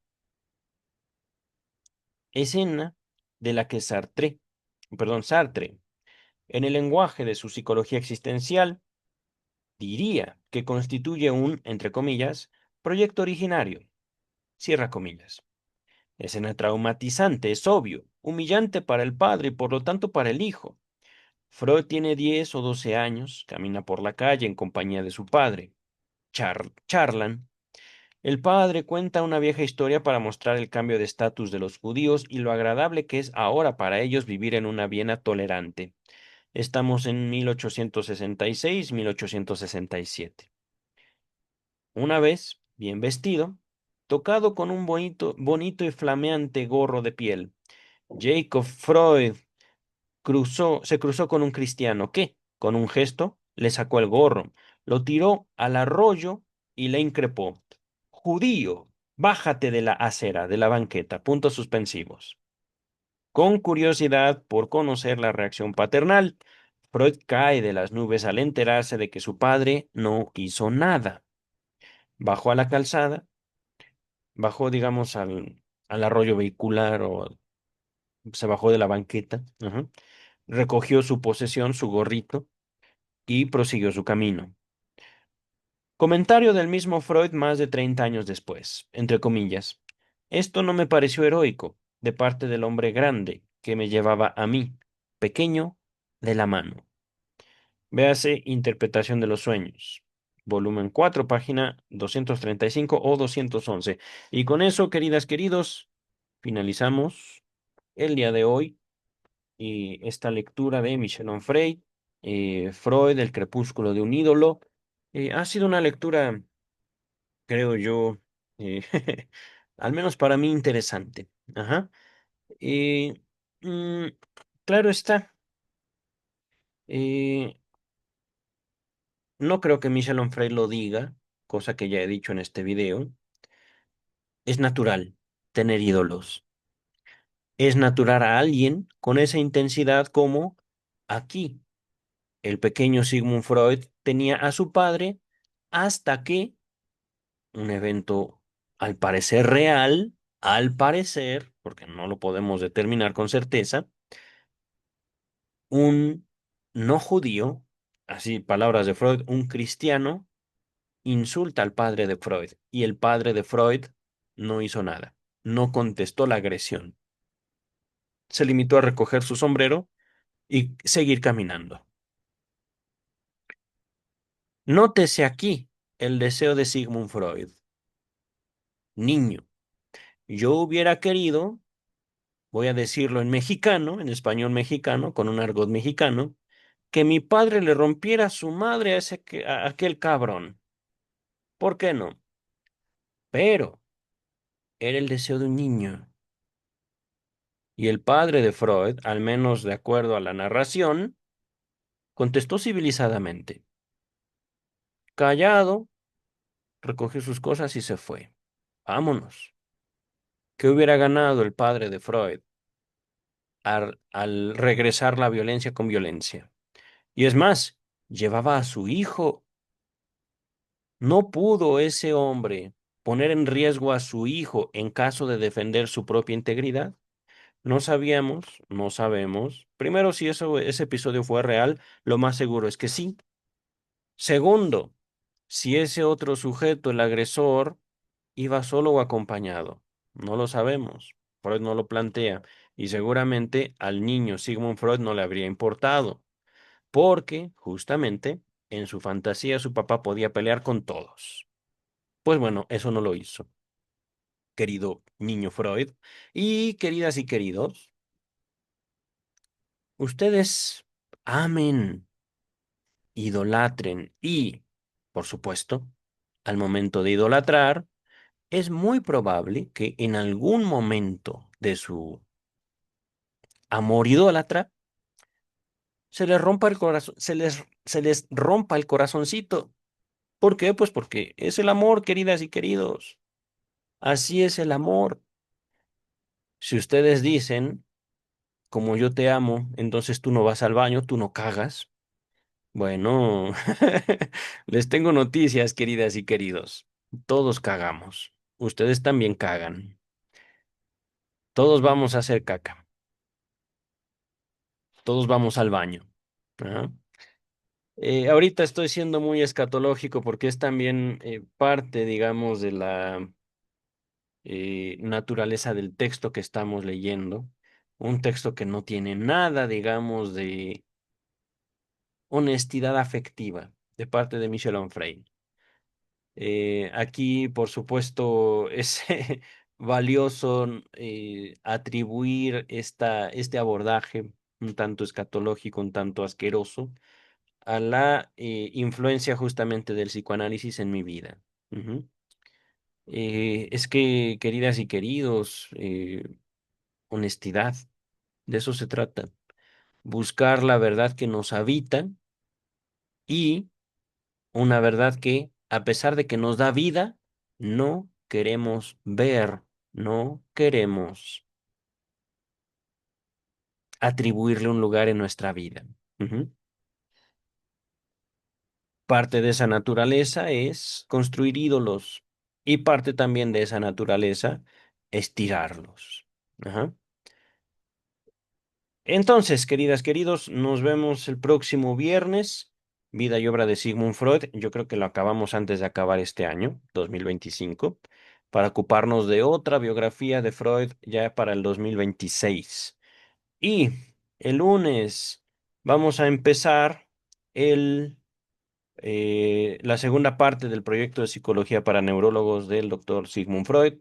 Escena de la que Sartre, en el lenguaje de su psicología existencial, diría que constituye un, entre comillas, proyecto originario. Cierra comillas. Escena traumatizante, es obvio, humillante para el padre y por lo tanto para el hijo. Freud tiene 10 o 12 años, camina por la calle en compañía de su padre. Charlan. El padre cuenta una vieja historia para mostrar el cambio de estatus de los judíos y lo agradable que es ahora para ellos vivir en una Viena tolerante. Estamos en 1866, 1867. Una vez, bien vestido, tocado con un bonito y flameante gorro de piel, Jacob Freud se cruzó con un cristiano que, con un gesto, le sacó el gorro, lo tiró al arroyo y le increpó: Judío, bájate de la acera, de la banqueta, puntos suspensivos. Con curiosidad por conocer la reacción paternal, Freud cae de las nubes al enterarse de que su padre no hizo nada. Bajó a la calzada, bajó, digamos, al arroyo vehicular o se bajó de la banqueta, ajá, recogió su posesión, su gorrito, y prosiguió su camino. Comentario del mismo Freud más de 30 años después, entre comillas. Esto no me pareció heroico, de parte del hombre grande que me llevaba a mí, pequeño, de la mano. Véase Interpretación de los Sueños, volumen 4, página 235 o 211. Y con eso, queridas, queridos, finalizamos el día de hoy y esta lectura de Michel Onfray, Freud, El crepúsculo de un ídolo. Ha sido una lectura, creo yo, eh, al menos para mí interesante. Ajá. Eh, mm, claro está, Eh, no creo que Michel Onfray lo diga, cosa que ya he dicho en este video. Es natural tener ídolos. Es natural a alguien con esa intensidad como aquí. El pequeño Sigmund Freud tenía a su padre hasta que un evento al parecer real, al parecer, porque no lo podemos determinar con certeza, un no judío, así palabras de Freud, un cristiano, insulta al padre de Freud y el padre de Freud no hizo nada, no contestó la agresión, se limitó a recoger su sombrero y seguir caminando. Nótese aquí el deseo de Sigmund Freud. Niño, yo hubiera querido, voy a decirlo en mexicano, en español mexicano, con un argot mexicano, que mi padre le rompiera su madre a a aquel cabrón. ¿Por qué no? Pero era el deseo de un niño. Y el padre de Freud, al menos de acuerdo a la narración, contestó civilizadamente. Callado, recogió sus cosas y se fue. Vámonos. ¿Qué hubiera ganado el padre de Freud al regresar la violencia con violencia? Y es más, llevaba a su hijo. No pudo ese hombre poner en riesgo a su hijo en caso de defender su propia integridad. No sabíamos, no sabemos. Primero, si ese episodio fue real, lo más seguro es que sí. Segundo, si ese otro sujeto, el agresor, iba solo o acompañado. No lo sabemos. Freud no lo plantea. Y seguramente al niño Sigmund Freud no le habría importado, porque justamente en su fantasía su papá podía pelear con todos. Pues bueno, eso no lo hizo, querido niño Freud. Y queridas y queridos, ustedes amen, idolatren y, por supuesto, al momento de idolatrar, es muy probable que en algún momento de su amor idólatra se les rompa el corazón, se les rompa el corazoncito. ¿Por qué? Pues porque es el amor, queridas y queridos. Así es el amor. Si ustedes dicen, como yo te amo, entonces tú no vas al baño, tú no cagas. Bueno, les tengo noticias, queridas y queridos. Todos cagamos. Ustedes también cagan. Todos vamos a hacer caca. Todos vamos al baño. ¿Ah? Ahorita estoy siendo muy escatológico porque es también parte, digamos, de la naturaleza del texto que estamos leyendo. Un texto que no tiene nada, digamos, de honestidad afectiva de parte de Michel Onfray. Aquí, por supuesto, es valioso atribuir este abordaje un tanto escatológico, un tanto asqueroso, a la influencia justamente del psicoanálisis en mi vida. Ujú. Es que, queridas y queridos, honestidad, de eso se trata. Buscar la verdad que nos habita y una verdad que, a pesar de que nos da vida, no queremos ver, no queremos atribuirle un lugar en nuestra vida. Ujú. Parte de esa naturaleza es construir ídolos y parte también de esa naturaleza es tirarlos. Ajá. Entonces, queridas, queridos, nos vemos el próximo viernes. Vida y obra de Sigmund Freud. Yo creo que lo acabamos antes de acabar este año, 2025, para ocuparnos de otra biografía de Freud ya para el 2026. Y el lunes vamos a empezar el la segunda parte del proyecto de psicología para neurólogos del doctor Sigmund Freud.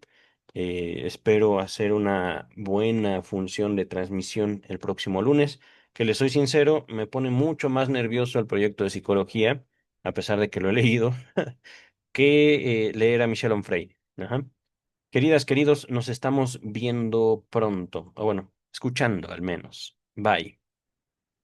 Espero hacer una buena función de transmisión el próximo lunes, que les soy sincero, me pone mucho más nervioso el proyecto de psicología, a pesar de que lo he leído, que leer a Michel Onfray. Ajá. Queridas, queridos, nos estamos viendo pronto, o bueno, escuchando al menos. Bye.